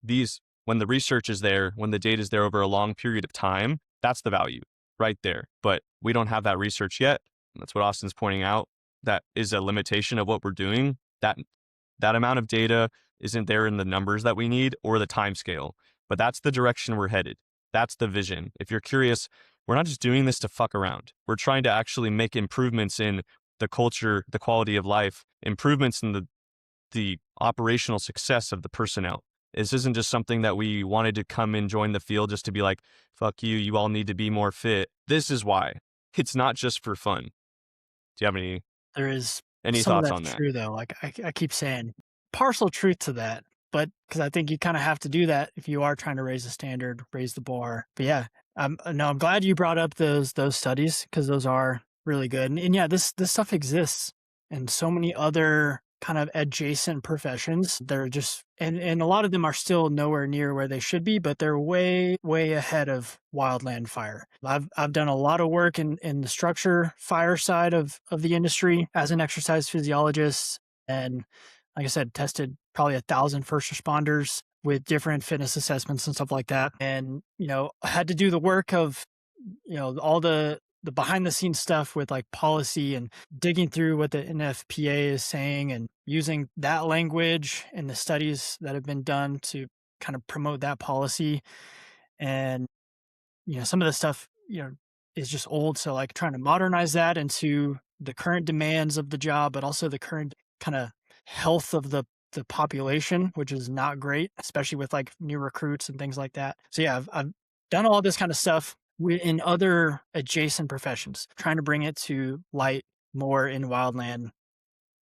when the research is there, when the data is there over a long period of time, that's the value right there. But we don't have that research yet. That's what Austin's pointing out. That is a limitation of what we're doing. That amount of data isn't there in the numbers that we need or the time scale. But that's the direction we're headed. That's the vision. If you're curious, we're not just doing this to fuck around. We're trying to actually make improvements in the culture, the quality of life, improvements in the operational success of the personnel. This isn't just something that we wanted to come and join the field just to be like, fuck you, you all need to be more fit. This is why. It's not just for fun. Do you have There is any some of thoughts that's on that? true though. Like I keep saying partial truth to that, but because I think you kind of have to do that if you are trying to raise the standard, raise the bar. But yeah, I'm glad you brought up those studies because those are really good. And yeah, this stuff exists in so many other kind of adjacent professions. They're just and a lot of them are still nowhere near where they should be, but they're way ahead of wildland fire. I've done a lot of work in the structure fire side of the industry as an exercise physiologist, and like I said, tested probably 1,000 first responders with different fitness assessments and stuff like that. And, I had to do the work of, all the behind the scenes stuff with like policy and digging through what the NFPA is saying and using that language and the studies that have been done to kind of promote that policy. And, some of the stuff, is just old. So like trying to modernize that into the current demands of the job, but also the current kind of health of the population, which is not great, especially with like new recruits and things like that. So yeah, I've done all this kind of stuff in other adjacent professions, trying to bring it to light more in wildland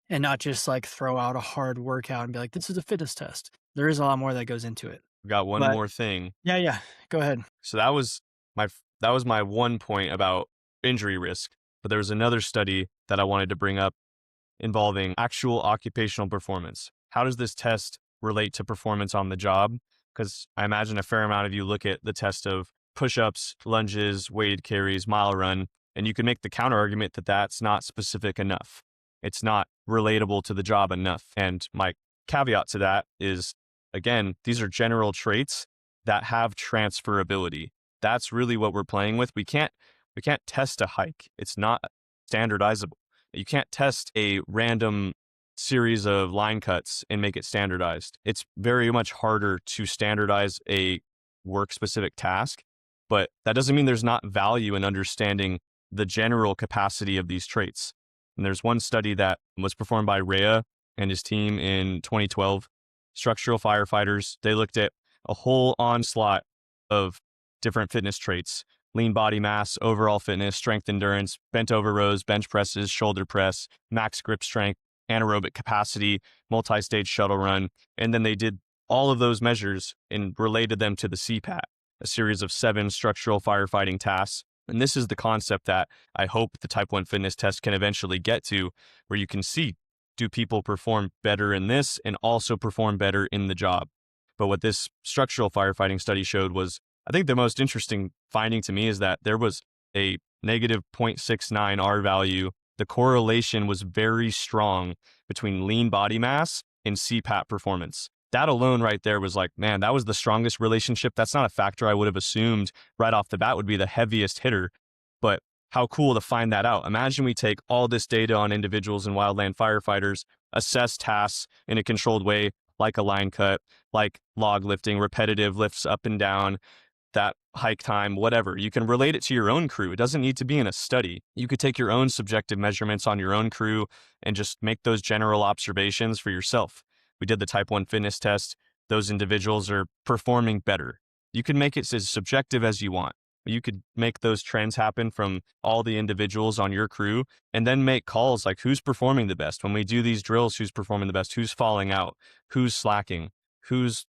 and not just like throw out a hard workout and be like, this is a fitness test. There is a lot more that goes into it. We got one But more thing. yeah, go ahead. So that was my one point about injury risk. But there was another study that I wanted to bring up involving actual occupational performance. How does this test relate to performance on the job? Because I imagine a fair amount of you look at the test of push-ups, lunges, weighted carries, mile run, and you can make the counter argument that that's not specific enough. It's not relatable to the job enough. And my caveat to that is, again, these are general traits that have transferability. That's really what we're playing with. We can't test a hike. It's not standardizable. You can't test a random series of line cuts and make it standardized. It's very much harder to standardize a work-specific task, but that doesn't mean there's not value in understanding the general capacity of these traits. And there's one study that was performed by Rhea and his team in 2012, structural firefighters. They looked at a whole onslaught of different fitness traits: lean body mass, overall fitness, strength endurance, bent over rows, bench presses, shoulder press, max grip strength, anaerobic capacity, multi-stage shuttle run. And then they did all of those measures and related them to the CPAT, a series of 7 structural firefighting tasks. And this is the concept that I hope the type 1 fitness test can eventually get to, where you can see, do people perform better in this and also perform better in the job? But what this structural firefighting study showed was, I think the most interesting finding to me is that there was a negative 0.69 R value. The correlation was very strong between lean body mass and CPAT performance. That alone right there was like, man, that was the strongest relationship. That's not a factor I would have assumed right off the bat would be the heaviest hitter. But how cool to find that out. Imagine we take all this data on individuals and wildland firefighters, assess tasks in a controlled way, like a line cut, like log lifting, repetitive lifts up and down, that hike time, whatever. You can relate it to your own crew. It doesn't need to be in a study. You could take your own subjective measurements on your own crew and just make those general observations for yourself. We did the type 1 fitness test. Those individuals are performing better. You can make it as subjective as you want. You could make those trends happen from all the individuals on your crew and then make calls like who's performing the best. When we do these drills, who's performing the best, who's falling out, who's slacking, who's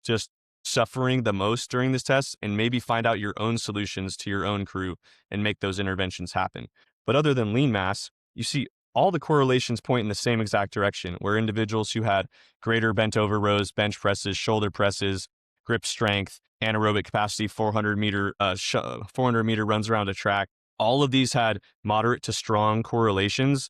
just suffering the most during this test, and maybe find out your own solutions to your own crew and make those interventions happen. But other than lean mass, you see all the correlations point in the same exact direction, where individuals who had greater bent over rows, bench presses, shoulder presses, grip strength, anaerobic capacity, 400 meter runs around a track, all of these had moderate to strong correlations.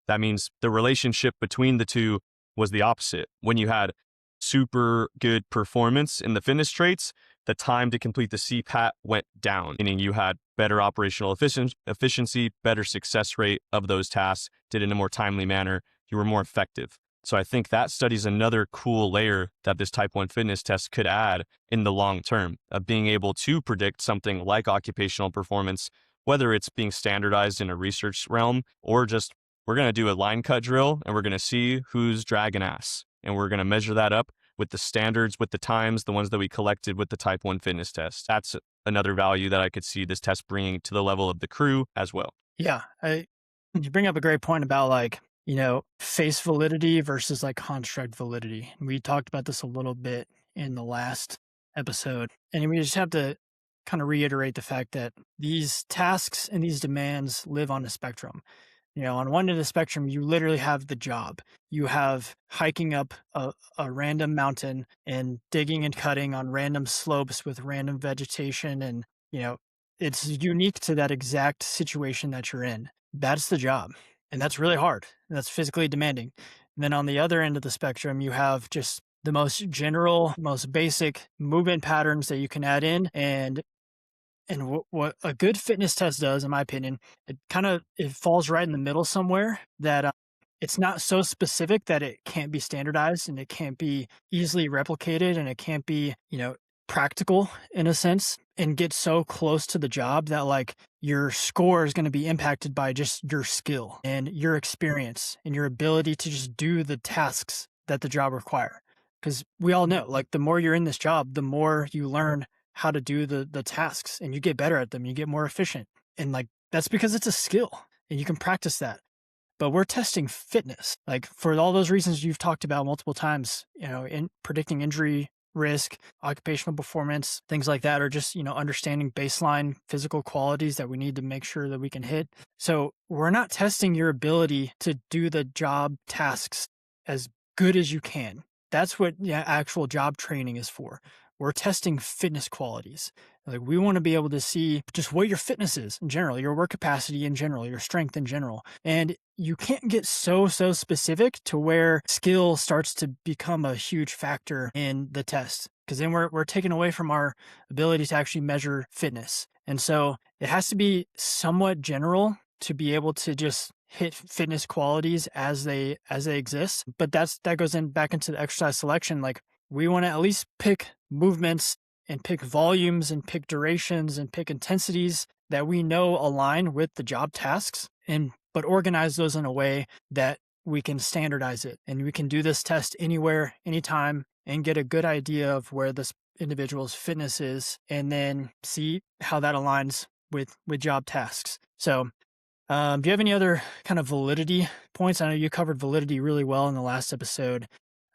That means the relationship between the two was the opposite. When you had super good performance in the fitness traits, the time to complete the CPAT went down, meaning you had better operational efficiency, better success rate of those tasks, did it in a more timely manner, you were more effective. So I think that study's another cool layer that this type 1 fitness test could add in the long term of being able to predict something like occupational performance, whether it's being standardized in a research realm or just we're going to do a line cut drill and we're going to see who's dragging ass. And we're going to measure that up with the standards, with the times, the ones that we collected with the type 1 fitness test. That's another value that I could see this test bringing to the level of the crew as well. Yeah. You bring up a great point about like, face validity versus like construct validity. We talked about this a little bit in the last episode. And we just have to kind of reiterate the fact that these tasks and these demands live on a spectrum. On one end of the spectrum, you literally have the job. You have hiking up a random mountain and digging and cutting on random slopes with random vegetation. And, it's unique to that exact situation that you're in. That's the job. And that's really hard. And that's physically demanding. And then on the other end of the spectrum, you have just the most general, most basic movement patterns that you can add in. And what a good fitness test does, in my opinion, it falls right in the middle somewhere that it's not so specific that it can't be standardized and it can't be easily replicated and it can't be, practical in a sense and get so close to the job that like your score is going to be impacted by just your skill and your experience and your ability to just do the tasks that the job require. Because we all know, like the more you're in this job, the more you learn how to do the tasks and you get better at them, you get more efficient. And like that's because it's a skill and you can practice that. But we're testing fitness, like for all those reasons you've talked about multiple times, in predicting injury risk, occupational performance, things like that, or just, understanding baseline physical qualities that we need to make sure that we can hit. So we're not testing your ability to do the job tasks as good as you can. That's what actual job training is for. We're testing fitness qualities. Like we want to be able to see just what your fitness is in general, your work capacity in general, your strength in general. And you can't get so specific to where skill starts to become a huge factor in the test. Because then we're taken away from our ability to actually measure fitness. And so it has to be somewhat general to be able to just hit fitness qualities as they exist. But that goes back into the exercise selection. Like we want to at least pick movements and pick volumes and pick durations and pick intensities that we know align with the job tasks but organize those in a way that we can standardize it. And we can do this test anywhere, anytime, and get a good idea of where this individual's fitness is, and then see how that aligns with job tasks. So do you have any other kind of validity points? I know you covered validity really well in the last episode.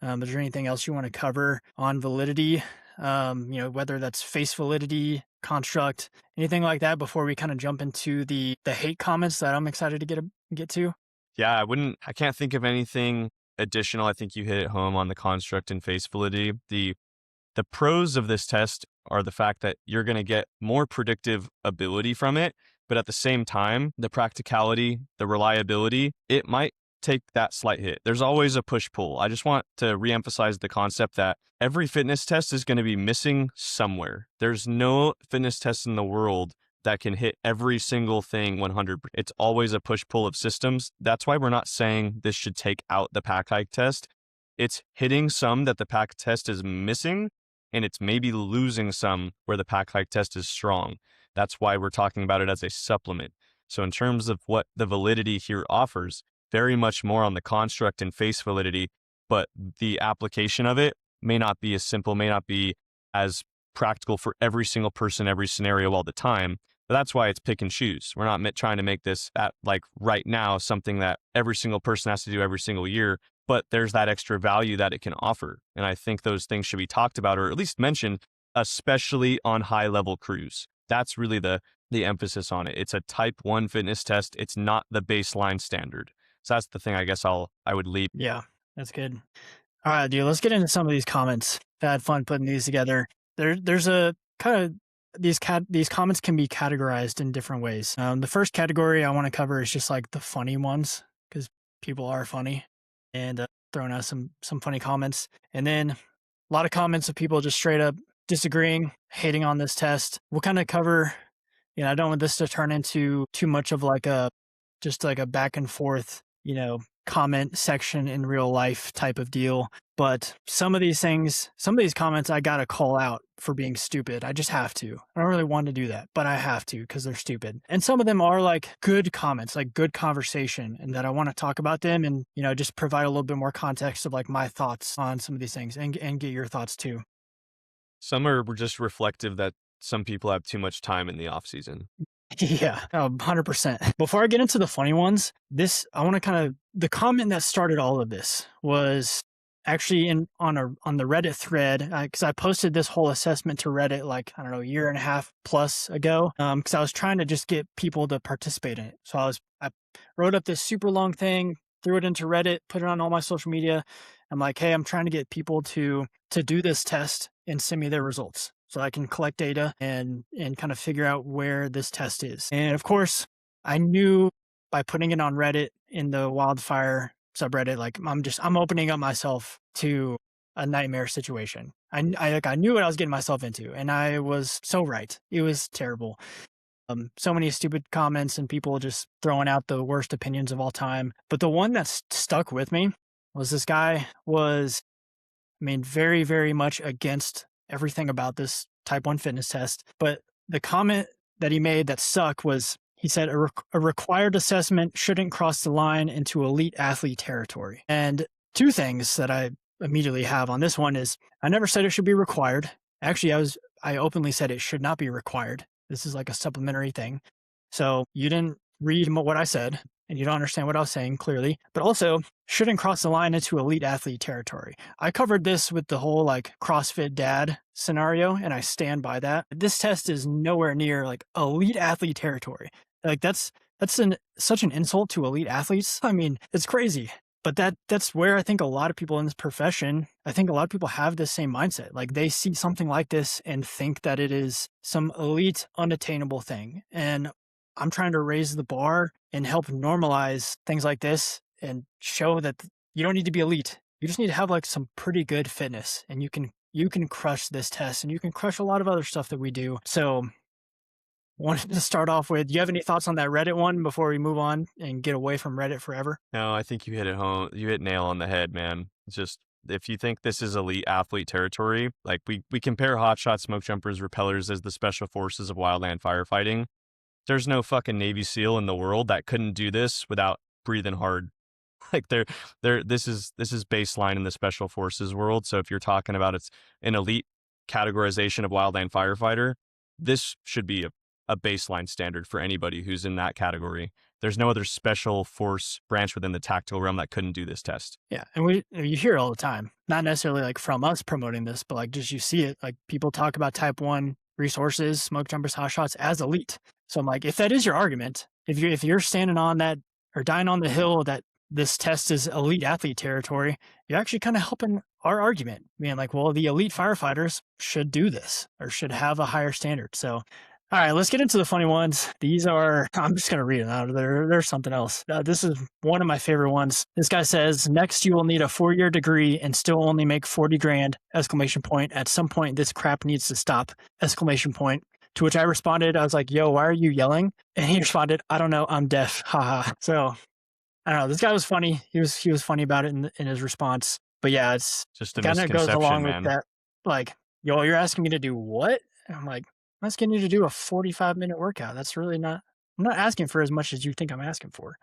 Is there anything else you want to cover on validity? Whether that's face validity, construct, anything like that before we kind of jump into the hate comments that I'm excited to get to? Yeah, I can't think of anything additional. I think you hit it home on the construct and face validity. The pros of this test are the fact that you're going to get more predictive ability from it, but at the same time, the practicality, the reliability, it might take that slight hit. There's always a push-pull. I just want to reemphasize the concept that every fitness test is going to be missing somewhere. There's no fitness test in the world that can hit every single thing 100%. It's always a push-pull of systems. That's why we're not saying this should take out the pack hike test. It's hitting some that the pack test is missing, and it's maybe losing some where the pack hike test is strong. That's why we're talking about it as a supplement. So in terms of what the validity here offers, very much more on the construct and face validity, but the application of it may not be as simple, may not be as practical for every single person, every scenario all the time. But that's why it's pick and choose. We're not trying to make this at like right now something that every single person has to do every single year, but there's that extra value that it can offer. And I think those things should be talked about or at least mentioned, especially on high level crews. That's really the emphasis on it. It's a type 1 fitness test. It's not the baseline standard. So that's the thing I guess I would leave. Yeah, that's good. All right, dude, let's get into some of these comments. I had fun putting these together. There's a kind of these comments can be categorized in different ways. The first category I want to cover is just like the funny ones because people are funny and throwing out some funny comments, and then a lot of comments of people just straight up disagreeing, hating on this test. We'll kind of cover. I don't want this to turn into too much of like a just like a back and forth, comment section in real life type of deal. But some of these comments I got to call out for being stupid. I just have to. I don't really want to do that, but I have to because they're stupid. And some of them are like good comments, like good conversation, and that I want to talk about them and, just provide a little bit more context of like my thoughts on some of these things and get your thoughts too. Some are just reflective that some people have too much time in the off season. Yeah, 100%. Before I get into the funny ones, I want to the comment that started all of this was actually on the Reddit thread, because I posted this whole assessment to Reddit like, I don't know, a year and a half plus ago, because I was trying to just get people to participate in it. So I wrote up this super long thing, threw it into Reddit, put it on all my social media. I'm like, hey, I'm trying to get people to do this test and send me their results so I can collect data and kind of figure out where this test is. And of course, I knew by putting it on Reddit in the wildfire subreddit, like I'm opening up myself to a nightmare situation. I knew what I was getting myself into, and I was so right. It was terrible. So many stupid comments and people just throwing out the worst opinions of all time. But the one that stuck with me was this guy was, very, very much against everything about this type 1 fitness test. But the comment that he made that stuck was, he said, a required assessment shouldn't cross the line into elite athlete territory. And two things that I immediately have on this one is, I never said it should be required. Actually, I openly said it should not be required. This is like a supplementary thing. So you didn't read what I said, and you don't understand what I was saying clearly, but also shouldn't cross the line into elite athlete territory. I covered this with the whole like CrossFit dad scenario, and I stand by that. This test is nowhere near like elite athlete territory. Like that's such an insult to elite athletes. It's crazy. But that's where I think a lot of people in this profession, I think a lot of people have this same mindset. Like they see something like this and think that it is some elite, unattainable thing. And I'm trying to raise the bar and help normalize things like this and show that you don't need to be elite. You just need to have like some pretty good fitness, and you can crush this test, and you can crush a lot of other stuff that we do. So wanted to start off with, do you have any thoughts on that Reddit one before we move on and get away from Reddit forever? No, I think you hit it home. You hit nail on the head, man. It's just, if you think this is elite athlete territory, like we compare hotshot smoke jumpers, repellers as the special forces of wildland firefighting. There's no fucking Navy SEAL in the world that couldn't do this without breathing hard. Like this is baseline in the special forces world. So if you're talking about it's an elite categorization of wildland firefighter, this should be a baseline standard for anybody who's in that category. There's no other special force branch within the tactical realm that couldn't do this test. Yeah, and you hear it all the time, not necessarily like from us promoting this, but like just you see it, like people talk about type 1 resources, smoke jumpers, hot shots as elite. So I'm like, if that is your argument, if you're standing on that or dying on the hill that this test is elite athlete territory, you're actually kind of helping our argument, being like, well, the elite firefighters should do this or should have a higher standard. So all right, let's get into the funny ones. These are, I'm just going to read it out. There's something else. This is one of my favorite ones. This guy says, next you will need a 4-year degree and still only make 40 grand, exclamation point. At some point, this crap needs to stop, exclamation point. To which I responded, I was like, yo, why are you yelling? And he responded, I don't know, I'm deaf, haha. So I don't know, this guy was funny. He was funny about it in his response. But yeah, it's just a kind of misconception, goes along man. with that. Like, yo, you're asking me to do what? And I'm like, I'm asking you to do a 45-minute workout. That's really I'm not asking for as much as you think I'm asking for.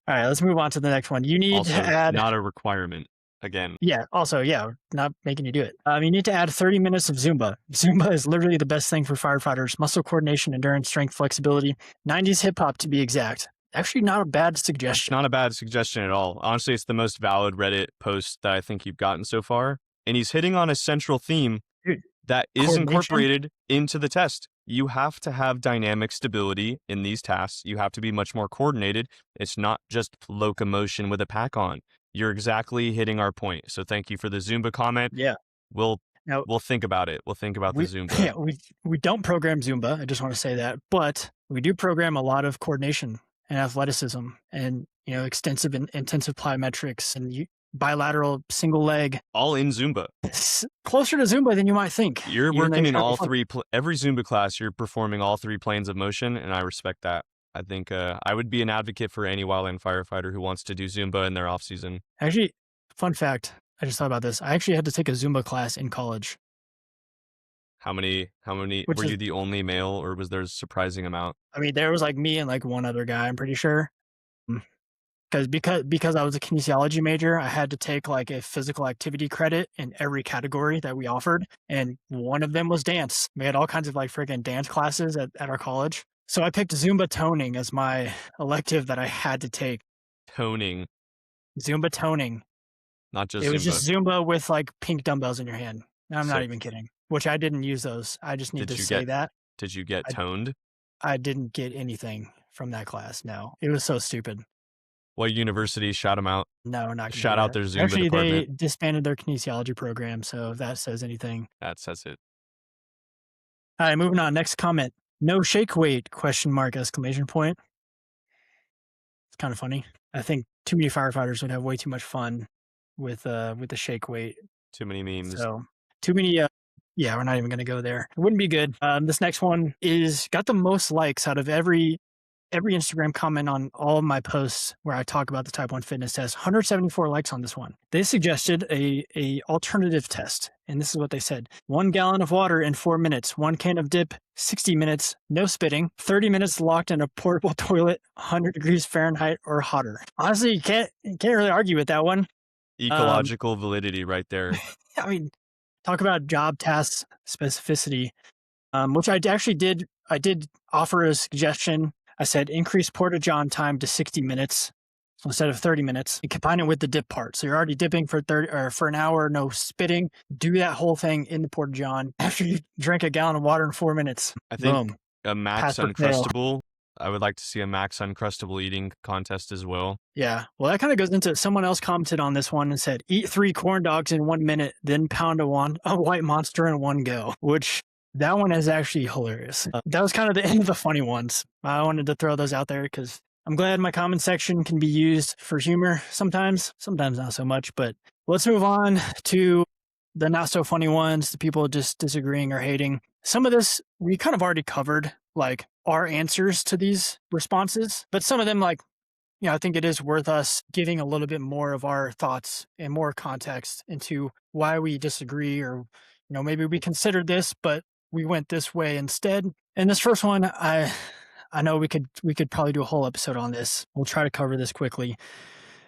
All right, let's move on to the next one. You need Also, to add, not a requirement. again. Yeah. Also, yeah, not making you do it. You need to add 30 minutes of Zumba. Zumba is literally the best thing for firefighters. Muscle coordination, endurance, strength, flexibility. 90s hip hop to be exact. Actually, not a bad suggestion. Not a bad suggestion at all. Honestly, it's the most valid Reddit post that I think you've gotten so far. And he's hitting on a central theme Dude, that is coordination. incorporated into the test. You have to have dynamic stability in these tasks. You have to be much more coordinated. It's not just locomotion with a pack on. You're exactly hitting our point. So thank you for the Zumba comment. Yeah. We'll Now, we'll think about it. We'll think about the we Zumba. yeah, we don't program Zumba. I just want to say that, but we do program a lot of coordination and athleticism, and extensive and intensive plyometrics and bilateral single leg. All in Zumba. Closer to Zumba than you might think. You're even though working you're in having all fun. three. Every Zumba class, you're performing all three planes of motion, and I respect that. I think I would be an advocate for any wildland firefighter who wants to do Zumba in their off season. Actually, fun fact. I just thought about this. I actually had to take a Zumba class in college. How many Which were is, you the only male, or was there a surprising amount? there was like me and like one other guy, I'm pretty sure. Because I was a kinesiology major, I had to take like a physical activity credit in every category that we offered, and one of them was dance. We had all kinds of like freaking dance classes at our college. So I picked Zumba toning as my elective that I had to take. Toning, Zumba toning. not just It was Zumba. just Zumba with like pink dumbbells in your hand. I'm not Sick. even kidding. Which I didn't use those. I just need Did to you say get that. did you get I toned? I didn't get anything from that class. No. It was so stupid. What university? Shout them out. No, we're not gonna do Shout out that. their Zumba Actually, they department. disbanded their kinesiology program, so if that says anything. That says it. All right, moving on. Next comment. No shake weight, question mark, exclamation point. It's kind of funny. I think too many firefighters would have way too much fun with the shake weight. Too many memes. So too many. Yeah, we're not even going to go there. It wouldn't be good. This next one is got the most likes out of every Instagram comment on all of my posts where I talk about the type 1 fitness test. 174 likes on this one. They suggested a alternative test, and this is what they said: 1 gallon of water in 4 minutes, 1 can of dip, 60 minutes, no spitting, 30 minutes locked in a portable toilet, 100 degrees Fahrenheit or hotter. Honestly, you can't really argue with that one. Ecological validity right there. I mean, talk about job task specificity, which I actually did. I did offer a suggestion. I said increase porta-john time to 60 minutes so instead of 30 minutes, and combine it with the dip part. So you're already dipping for 30 or for an hour, no spitting. Do that whole thing in the porta-john after you drink a gallon of water in 4 minutes. I think Boom. a max Pass or fail. uncrustable. I would like to see a max uncrustable eating contest as well. Yeah. Well, that kind of goes into someone else commented on this one and said, eat 3 corn dogs in 1 minute, then pound a white monster in one go, which that one is actually hilarious. That was kind of the end of the funny ones. I wanted to throw those out there because I'm glad my comment section can be used for humor sometimes not so much. But let's move on to the not so funny ones, the people just disagreeing or hating. Some of this we kind of already covered, like our answers to these responses, but some of them, like, I think it is worth us giving a little bit more of our thoughts and more context into why we disagree, or, maybe we considered this, but we went this way instead. And this first one, I know we could probably do a whole episode on this. We'll try to cover this quickly.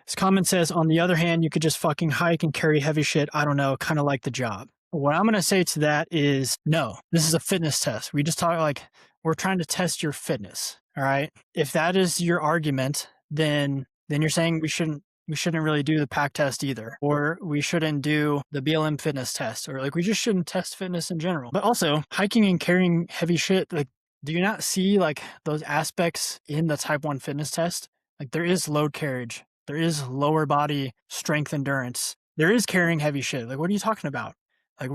This comment says, on the other hand, you could just fucking hike and carry heavy shit. I don't know, kind of like the job. What I'm going to say to that is, no, this is a fitness test. We just talk like we're trying to test your fitness. All right. If that is your argument, then you're saying we shouldn't really do the pack test either, or we shouldn't do the BLM fitness test, or like we just shouldn't test fitness in general. But also hiking and carrying heavy shit, like, do you not see like those aspects in the type 1 fitness test? Like there is load carriage, there is lower body strength endurance, there is carrying heavy shit. Like, what are you talking about? Like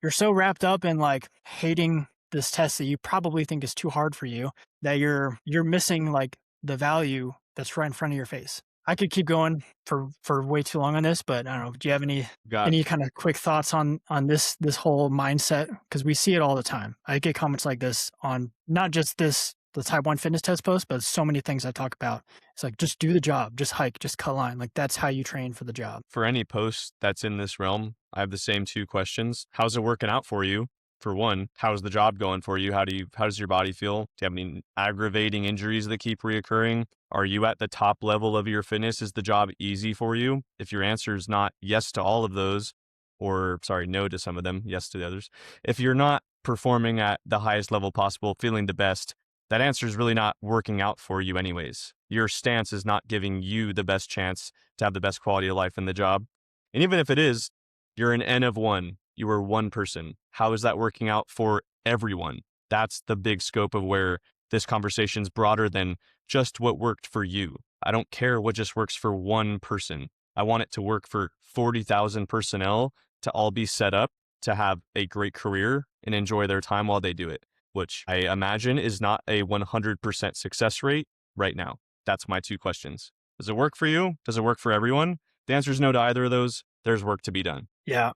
you're so wrapped up in like hating this test that you probably think is too hard for you, that you're missing like the value that's right in front of your face. I could keep going for way too long on this, but I don't know. Do you have any kind of quick thoughts on this whole mindset? Because we see it all the time. I get comments like this on not just the type 1 fitness test post, but so many things I talk about. It's like, just do the job, just hike, just cut line. Like that's how you train for the job. For any post that's in this realm, I have the same 2 questions. How's it working out for you? for one, how's the job going for you? How does your body feel? Do you have any aggravating injuries that keep reoccurring? Are you at the top level of your fitness? Is the job easy for you? If your answer is not yes to all of those, or sorry, no to some of them, yes to the others. If you're not performing at the highest level possible, feeling the best, that answer is really not working out for you anyways. Your stance is not giving you the best chance to have the best quality of life in the job. And even if it is, you're an N of one. You are one person. How is that working out for everyone? That's the big scope of where this conversation's broader than just what worked for you. I don't care what just works for one person. I want it to work for 40,000 personnel to all be set up to have a great career and enjoy their time while they do it, which I imagine is not a 100% success rate right now. That's my two questions. Does it work for you? Does it work for everyone? The answer is no to either of those. There's work to be done. Yeah.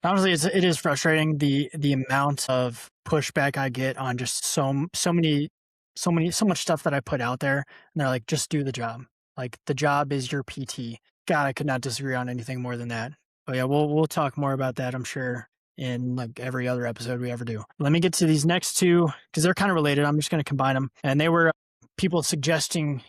Honestly, it is frustrating the amount of pushback I get on just so much stuff that I put out there, and they're like, just do the job. Like the job is your PT. God, I could not disagree on anything more than that. But yeah, we'll talk more about that, I'm sure, in like every other episode we ever do. Let me get to these next two because they're kind of related. I'm just going to combine them, and they were people suggesting,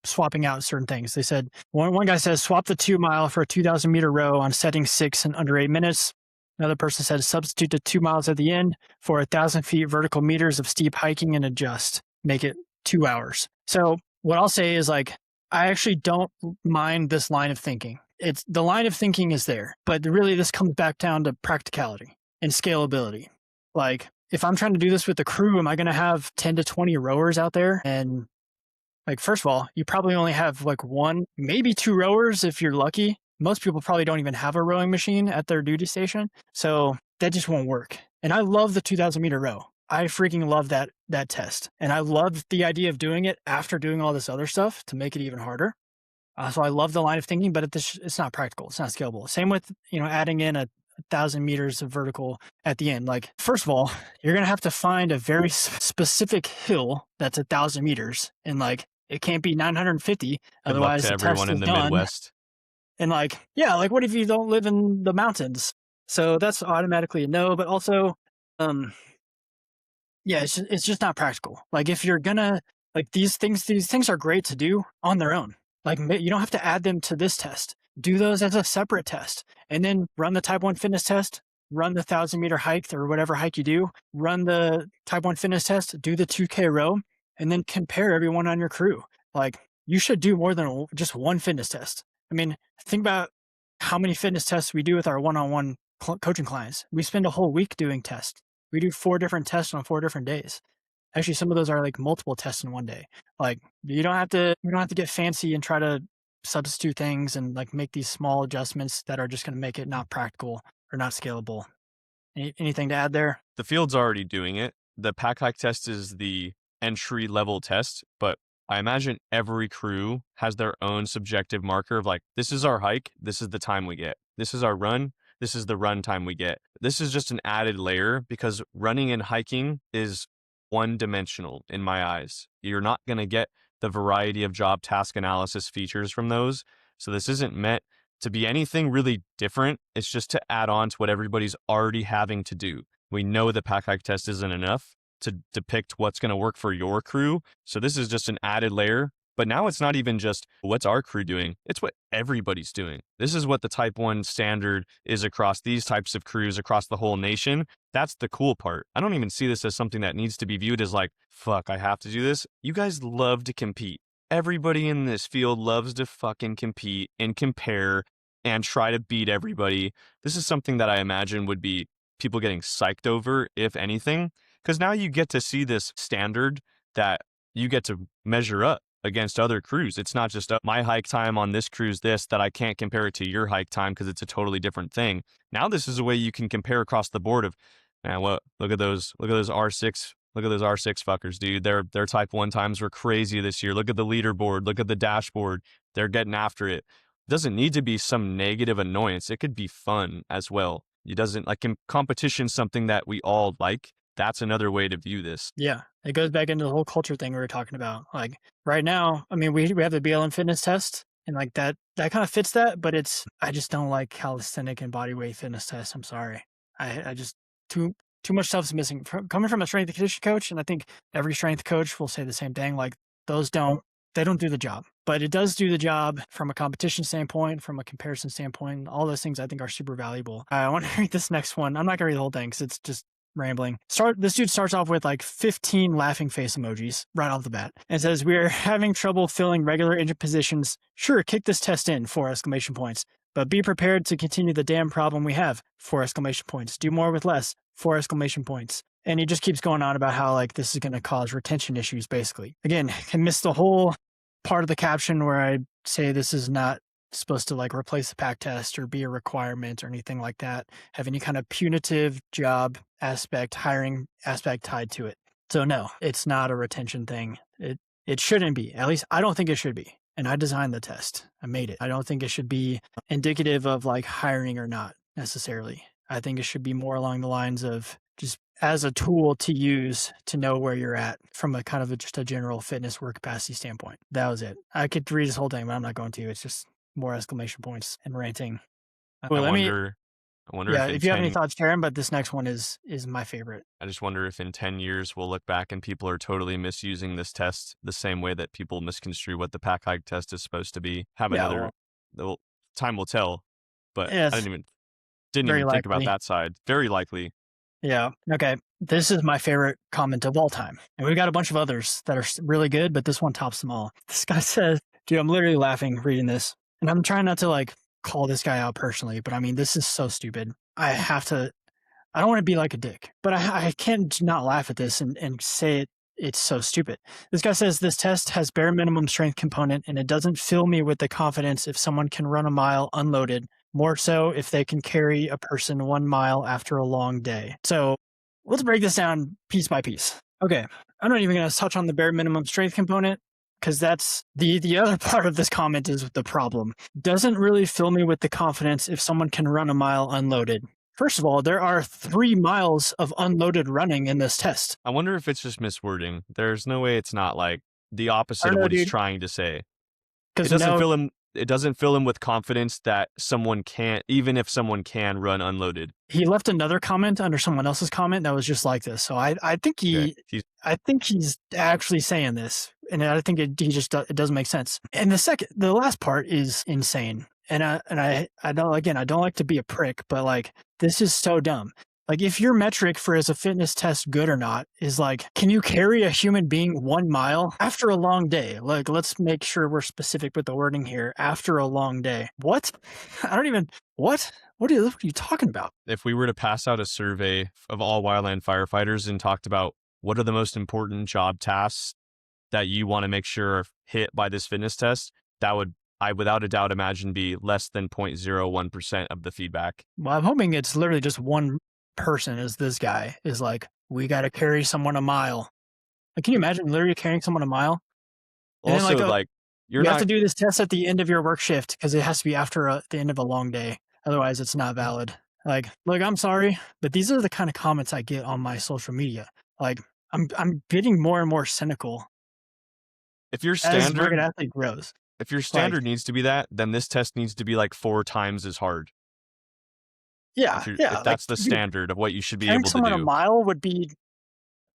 swapping out certain things. They said one guy says swap the 2 mile for a 2,000 meter row on setting 6 in under 8 minutes. Another person said substitute the 2 miles at the end for 1,000 feet vertical meters of steep hiking and adjust. Make it 2 hours. So what I'll say is like, I actually don't mind this line of thinking. It's the line of thinking is there, but really this comes back down to practicality and scalability. Like if I'm trying to do this with the crew, am I going to have 10 to 20 rowers out there? And like, first of all, you probably only have like one, maybe 2 rowers if you're lucky. Most people probably don't even have a rowing machine at their duty station. So that just won't work. And I love the 2,000 meter row. I freaking love that test. And I love the idea of doing it after doing all this other stuff to make it even harder. So I love the line of thinking, but it's not practical. It's not scalable. Same with, adding in a 1,000 meters of vertical at the end. Like, first of all, you're going to have to find a very specific hill that's 1,000 meters. And like, it can't be 950. Good luck Otherwise to the everyone test in is the done. Midwest. And like, yeah, like what if you don't live in the mountains? So that's automatically a no, but also, yeah, it's just not practical. Like if you're gonna, like these things are great to do on their own. Like you don't have to add them to this test. Do those as a separate test and then run the type 1 fitness test, run the 1,000 meter hike or whatever hike you do, run the type 1 fitness test, do the 2K row, and then compare everyone on your crew. Like you should do more than just one fitness test. I mean, think about how many fitness tests we do with our one-on-one coaching clients. We spend a whole week doing tests. We do 4 different tests on 4 different days. Actually, some of those are like multiple tests in one day. Like you don't have to get fancy and try to substitute things and like make these small adjustments that are just going to make it not practical or not scalable. Anything to add there? The field's already doing it. The pack hike test is the entry level test, but I imagine every crew has their own subjective marker of like, this is our hike, this is the time we get. This is our run, this is the run time we get. This is just an added layer because running and hiking is one-dimensional in my eyes. You're not going to get the variety of job task analysis features from those. So this isn't meant to be anything really different. It's just to add on to what everybody's already having to do. We know the pack hike test isn't enough to depict what's going to work for your crew. So this is just an added layer. But now it's not even just what's our crew doing. It's what everybody's doing. This is what the type 1 standard is across these types of crews across the whole nation. That's the cool part. I don't even see this as something that needs to be viewed as like, fuck, I have to do this. You guys love to compete. Everybody in this field loves to fucking compete and compare and try to beat everybody. This is something that I imagine would be people getting psyched over, if anything, because now you get to see this standard that you get to measure up against other crews. It's not just my hike time on this cruise this that I can't compare it to your hike time because it's a totally different thing. Now this is a way you can compare across the board of, man, what look at those R6 fuckers, dude. Their type 1 times were crazy this year. Look at the leaderboard, look at the dashboard. They're getting after it. It doesn't need to be some negative annoyance. It could be fun as well. It doesn't like competition something that we all like. That's another way to view this. Yeah, it goes back into the whole culture thing we were talking about. Like right now, I mean, we have the BLM fitness test, and like that kind of fits that. But I just don't like calisthenic and body weight fitness tests. I'm sorry, I just too too much stuff is missing. Coming from a strength and conditioning coach, and I think every strength coach will say the same thing. Like they don't do the job, but it does do the job from a competition standpoint, from a comparison standpoint. All those things I think are super valuable. I want to read this next one. I'm not gonna read the whole thing because it's just rambling. This dude starts off with like 15 laughing face emojis right off the bat and says, "We are having trouble filling regular engine positions. Sure, kick this test in, 4 exclamation points. But be prepared to continue the damn problem we have, 4 exclamation points. Do more with less, 4 exclamation points." And he just keeps going on about how like this is going to cause retention issues, basically. Again, I missed the whole part of the caption where I say this is not supposed to like replace the pack test or be a requirement or anything like that, have any kind of punitive job aspect, hiring aspect tied to it. So no, it's not a retention thing. It shouldn't be. At least I don't think it should be. And I designed the test. I made it. I don't think it should be indicative of like hiring or not necessarily. I think it should be more along the lines of just as a tool to use to know where you're at from a kind of just a general fitness work capacity standpoint. That was it. I could read this whole thing, but I'm not going to. It's just more exclamation points and ranting. Well, I wonder yeah, if in if you have any 10, thoughts, Karen, but this next one is my favorite. I just wonder if in 10 years we'll look back and people are totally misusing this test the same way that people misconstrue what the pack hike test is supposed to be. Time will tell, but Yes, I didn't very even think about likely. that side. Very likely. Yeah. Okay. This is my favorite comment of all time. And we've got a bunch of others that are really good, but this one tops them all. This guy says, dude, I'm literally laughing reading this. And I'm trying not to like call this guy out personally, but I mean, this is so stupid. I don't want to be like a dick, but I can't not laugh at this and say it's so stupid. This guy says this test has bare minimum strength component and it doesn't fill me with the confidence if someone can run a mile unloaded, more so if they can carry a person 1 mile after a long day. So let's break this down piece by piece. Okay, I'm not even going to touch on the bare minimum strength component because that's the other part of this comment is the problem. Doesn't really fill me with the confidence if someone can run a mile unloaded. First of all, there are 3 miles of unloaded running in this test. I wonder if it's just miswording. There's no way it's not like the opposite of know, what he's dude. trying to say. It Because doesn't fill him with confidence that someone can't, even if someone can run unloaded. he left another comment under someone else's comment that was just like this. So I think I think he's actually saying this, and I think it doesn't make sense. And the last part is insane. And I don't like to be a prick, but like this is so dumb. Like if your metric for is a fitness test good or not is like, can you carry a human being 1 mile after a long day? Like, let's make sure we're specific with the wording here. After a long day. What? What? What are you talking about? If we were to pass out a survey of all wildland firefighters and talked about what are the most important job tasks that you want to make sure are hit by this fitness test, that would, I without a doubt imagine, be less than 0.01% of the feedback. Well, I'm hoping it's literally just one person is this guy is like, we got to carry someone a mile. Like, can you imagine literally carrying someone a mile? And Also, then you're you not have to do this test at the end of your work shift because it has to be after the end of a long day. Otherwise, it's not valid. Like, look, I'm sorry, but these are the kind of comments I get on my social media. Like, I'm getting more and more cynical if your as standard Rugged Athlete grows. if your standard needs to be that, then this test needs to be like 4 times as hard. Yeah, If that's the standard of what you should be carrying able to someone a do. mile would be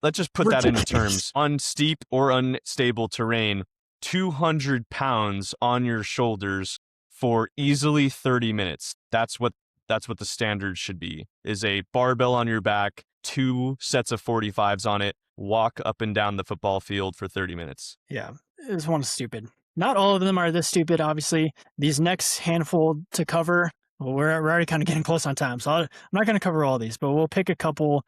Let's just put that into ridiculous. terms. On steep or unstable terrain, 200 pounds on your shoulders for easily 30 minutes. That's what the standard should be, is a barbell on your back, 2 sets of 45s on it, walk up and down the football field for 30 minutes. Yeah, this one's stupid. Not all of them are this stupid, obviously. These next handful to cover, well, we're already kind of getting close on time, so I'm not going to cover all these, but we'll pick a couple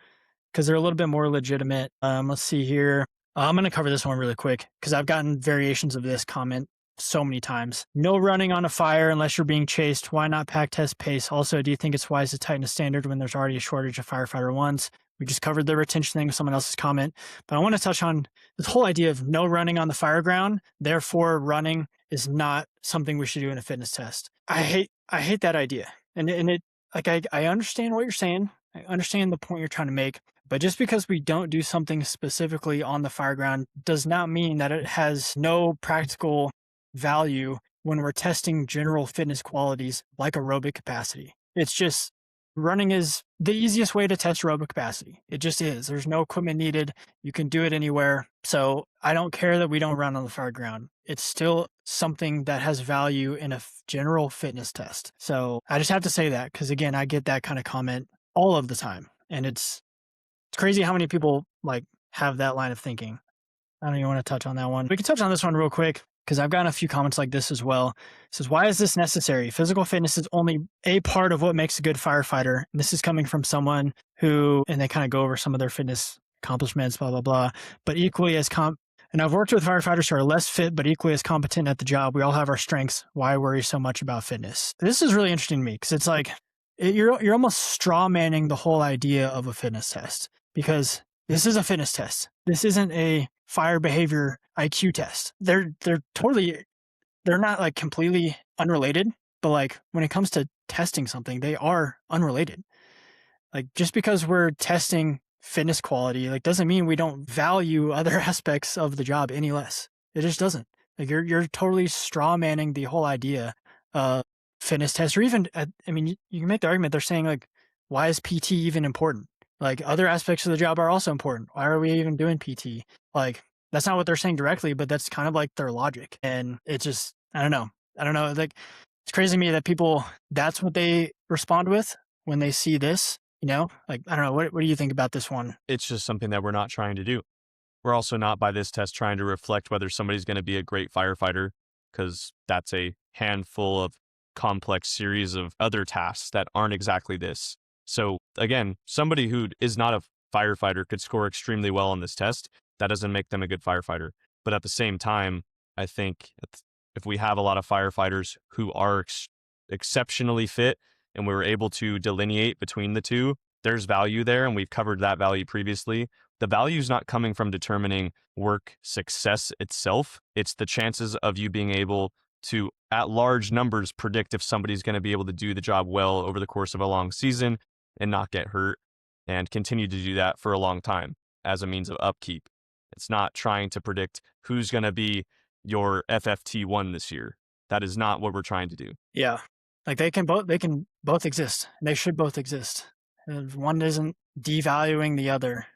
because they're a little bit more legitimate. Let's see here. I'm going to cover this one really quick because I've gotten variations of this comment so many times. No running on a fire unless you're being chased. Why not pack test pace? Also, do you think it's wise to tighten a standard when there's already a shortage of firefighter ones? We just covered the retention thing with someone else's comment, but I want to touch on this whole idea of no running on the fire ground. Therefore, running is not something we should do in a fitness test. I hate that idea. And it, like, I understand what you're saying. I understand the point you're trying to make, but just because we don't do something specifically on the fire ground does not mean that it has no practical value when we're testing general fitness qualities like aerobic capacity. It's just running is the easiest way to test aerobic capacity. It just is. There's no equipment needed. You can do it anywhere. So I don't care that we don't run on the fire ground. It's still something that has value in a general fitness test. So I just have to say that because, again, I get that kind of comment all of the time. And it's crazy how many people like have that line of thinking. I don't even want to touch on that one. We can touch on this one real quick because I've gotten a few comments like this as well. It says, why is this necessary? Physical fitness is only a part of what makes a good firefighter. And this is coming from someone who, and they kind of go over some of their fitness accomplishments, blah, blah, blah. But equally as and I've worked with firefighters who are less fit, but equally as competent at the job. We all have our strengths. Why worry so much about fitness? This is really interesting to me because it's like, you're almost straw manning the whole idea of a fitness test because this is a fitness test. This isn't a fire behavior IQ test. They're not like completely unrelated, but like when it comes to testing something, they are unrelated. Like just because we're testing fitness quality, like doesn't mean we don't value other aspects of the job any less. It just doesn't. Like you're totally straw manning the whole idea of fitness tests, or even you can make the argument they're saying like, why is PT even important? Like other aspects of the job are also important. Why are we even doing PT? Like that's not what they're saying directly, but that's kind of like their logic. And it's just, I don't know. Like it's crazy to me that people, that's what they respond with when they see this, like, I don't know. What do you think about this one? It's just something that we're not trying to do. We're also not by this test trying to reflect whether somebody's going to be a great firefighter, because that's a handful of complex series of other tasks that aren't exactly this. So again, somebody who is not a firefighter could score extremely well on this test. That doesn't make them a good firefighter. But at the same time, I think if we have a lot of firefighters who are exceptionally fit and we were able to delineate between the two, there's value there. And we've covered that value previously. The value is not coming from determining work success itself. It's the chances of you being able to, at large numbers, predict if somebody's going to be able to do the job well over the course of a long season and not get hurt and continue to do that for a long time as a means of upkeep. It's not trying to predict who's going to be your FFT1 this year. That is not what we're trying to do. Yeah. Like they can both exist. They should both exist. And one isn't devaluing the other.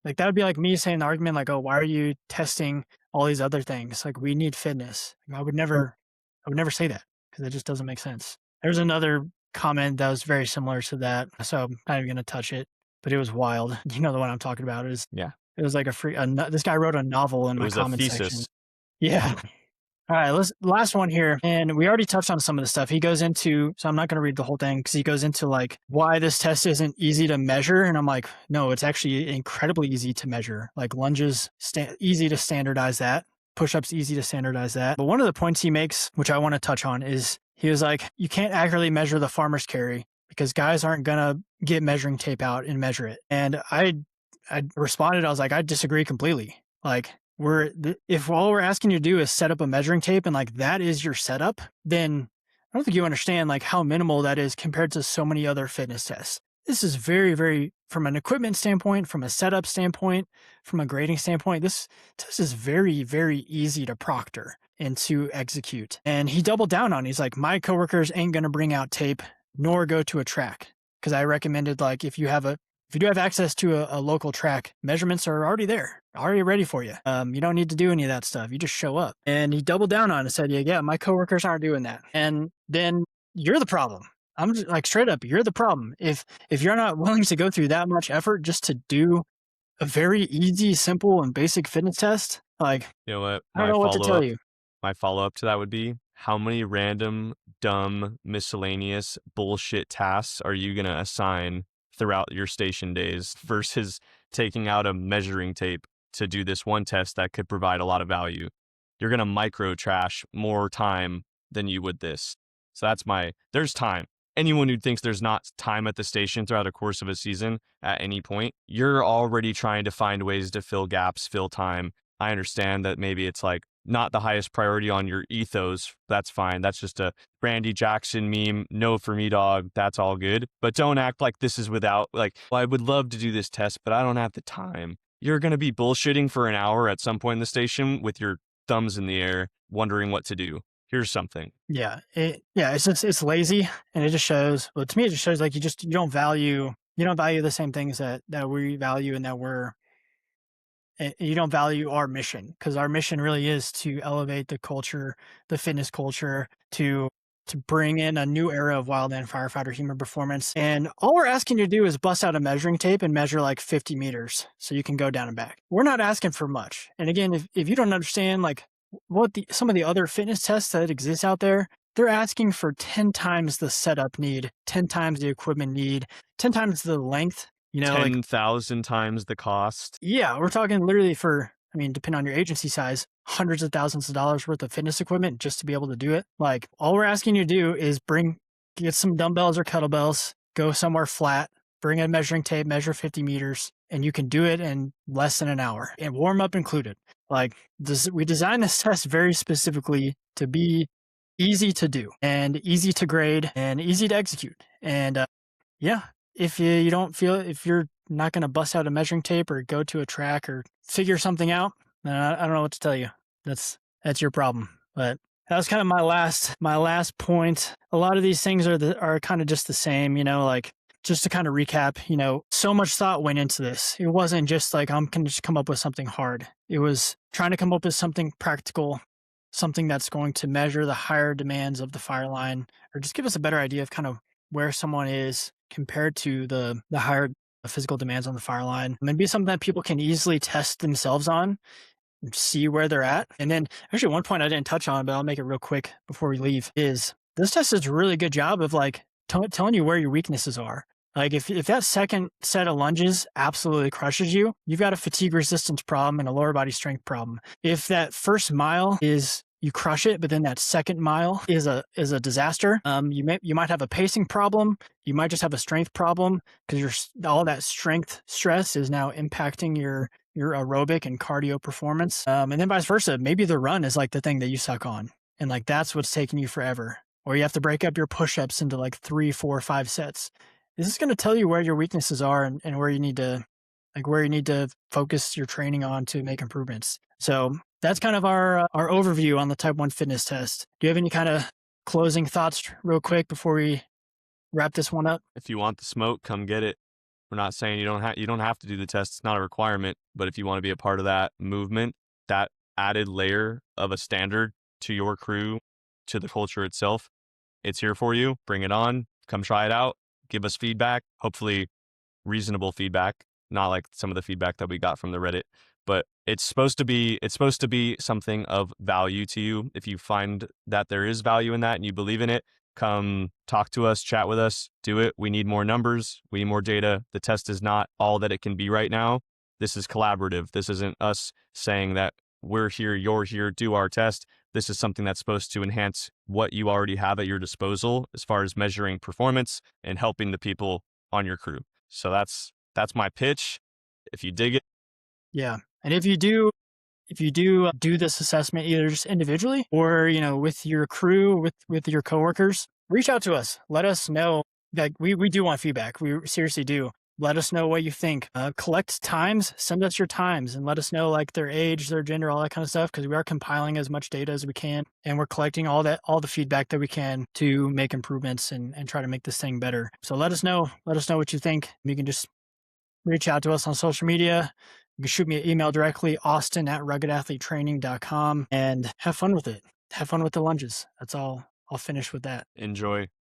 Like that would be like me saying the argument like, oh, why are you testing all these other things? Like we need fitness. I would never say that because it just doesn't make sense. There's another comment that was very similar to that. So I'm not even going to touch it, but it was wild. You know the one I'm talking about is, Yeah. It was like this guy wrote a novel in my comment section. Yeah. All right, last one here. And we already touched on some of the stuff. He goes into, so I'm not going to read the whole thing because he goes into like why this test isn't easy to measure. And I'm like, no, it's actually incredibly easy to measure. Like lunges, easy to standardize that. Push-ups, easy to standardize that. But one of the points he makes, which I want to touch on, is he was like, you can't accurately measure the farmer's carry because guys aren't going to get measuring tape out and measure it. And I responded, I was like, I disagree completely. Like, if all we're asking you to do is set up a measuring tape and like that is your setup, then I don't think you understand like how minimal that is compared to so many other fitness tests. This is very, very, from an equipment standpoint, from a setup standpoint, from a grading standpoint, this test is very, very easy to proctor and to execute. And he doubled down on, he's like, my coworkers ain't going to bring out tape nor go to a track. Because I recommended like, if you do have access to a local track, measurements are already there, already ready for you. You don't need to do any of that stuff. You just show up. And he doubled down on it and said, yeah, my coworkers aren't doing that. And then you're the problem. I'm just like straight up, you're the problem. If you're not willing to go through that much effort just to do a very easy, simple, and basic fitness test, like, you know what? I don't know what to tell you. My follow-up to that would be, how many random, dumb, miscellaneous bullshit tasks are you going to assign throughout your station days versus taking out a measuring tape to do this one test that could provide a lot of value? You're going to micro trash more time than you would this. So there's time. Anyone who thinks there's not time at the station throughout the course of a season at any point, you're already trying to find ways to fill gaps, fill time. I understand that maybe it's like not the highest priority on your ethos. That's fine. That's just a Randy Jackson meme. No for me, dog. That's all good. But don't act like this is without, like, well, I would love to do this test, but I don't have the time. You're going to be bullshitting for an hour at some point in the station with your thumbs in the air, wondering what to do. here's something. Yeah, it's just it's lazy, and it just shows. Well, to me, it just shows like you don't value the same things that we value, and that you don't value our mission, because our mission really is to elevate the culture, the fitness culture, to bring in a new era of wildland firefighter human performance. And all we're asking you to do is bust out a measuring tape and measure like 50 meters so you can go down and back. We're not asking for much. And again, if you don't understand like some of the other fitness tests that exist out there, they're asking for 10 times the setup need, 10 times the equipment need, 10 times the length. Like 10,000 times the cost. yeah, we're talking literally for, I mean, depending on your agency size, hundreds of thousands of dollars worth of fitness equipment just to be able to do it. Like, all we're asking you to do is get some dumbbells or kettlebells, go somewhere flat, bring a measuring tape, measure 50 meters, and you can do it in less than an hour, and warm up included. Like, we designed this test very specifically to be easy to do and easy to grade and easy to execute. And yeah, if you don't feel, if you're not going to bust out a measuring tape or go to a track or figure something out, then I don't know what to tell you. That's your problem. But that was kind of my last point. A lot of these things are kind of just the same, like, just to kind of recap, so much thought went into this. It wasn't just like, I'm going to just come up with something hard. It was trying to come up with something practical, something that's going to measure the higher demands of the fire line, or just give us a better idea of kind of where someone is compared to the higher physical demands on the fire line. And be something that people can easily test themselves on, see where they're at. And then actually one point I didn't touch on, but I'll make it real quick before we leave, is this test does a really good job of like telling you where your weaknesses are. Like if that second set of lunges absolutely crushes you, you've got a fatigue resistance problem and a lower body strength problem. If that first mile is you crush it, but then that second mile is a disaster. You might have a pacing problem. You might just have a strength problem because all that strength stress is now impacting your aerobic and cardio performance. And then vice versa. Maybe the run is like the thing that you suck on, and like that's what's taking you forever. Or you have to break up your push-ups into like 3, 4, 5 sets. This is going to tell you where your weaknesses are and where you need to focus your training on to make improvements. So that's kind of our overview on the Type 1 fitness test. Do you have any kind of closing thoughts real quick before we wrap this one up? If you want the smoke, come get it. We're not saying you don't have to do the test. It's not a requirement, but if you want to be a part of that movement, that added layer of a standard to your crew, to the culture itself, it's here for you. Bring it on. Come try it out. Give us feedback, hopefully reasonable feedback, not like some of the feedback that we got from the Reddit, but it's supposed to be something of value to you. If you find that there is value in that and you believe in it, come talk to us, chat with us, do it. We need more numbers. We need more data. The test is not all that it can be right now. This is collaborative. This isn't us saying that we're here, you're here, do our test. This is something that's supposed to enhance what you already have at your disposal as far as measuring performance and helping the people on your crew. So that's my pitch. If you dig it. Yeah. And if you do do this assessment, either just individually or, with your crew, with your coworkers, reach out to us. Let us know. Like we do want feedback. We seriously do. Let us know what you think. Collect times, send us your times, and let us know like their age, their gender, all that kind of stuff, because we are compiling as much data as we can, and we're collecting all the feedback that we can to make improvements and try to make this thing better. So let us know what you think. You can just reach out to us on social media. You can shoot me an email directly, austin@rugged-athlete-training.com, and have fun with it. Have fun with the lunges. That's all. I'll finish with that. Enjoy.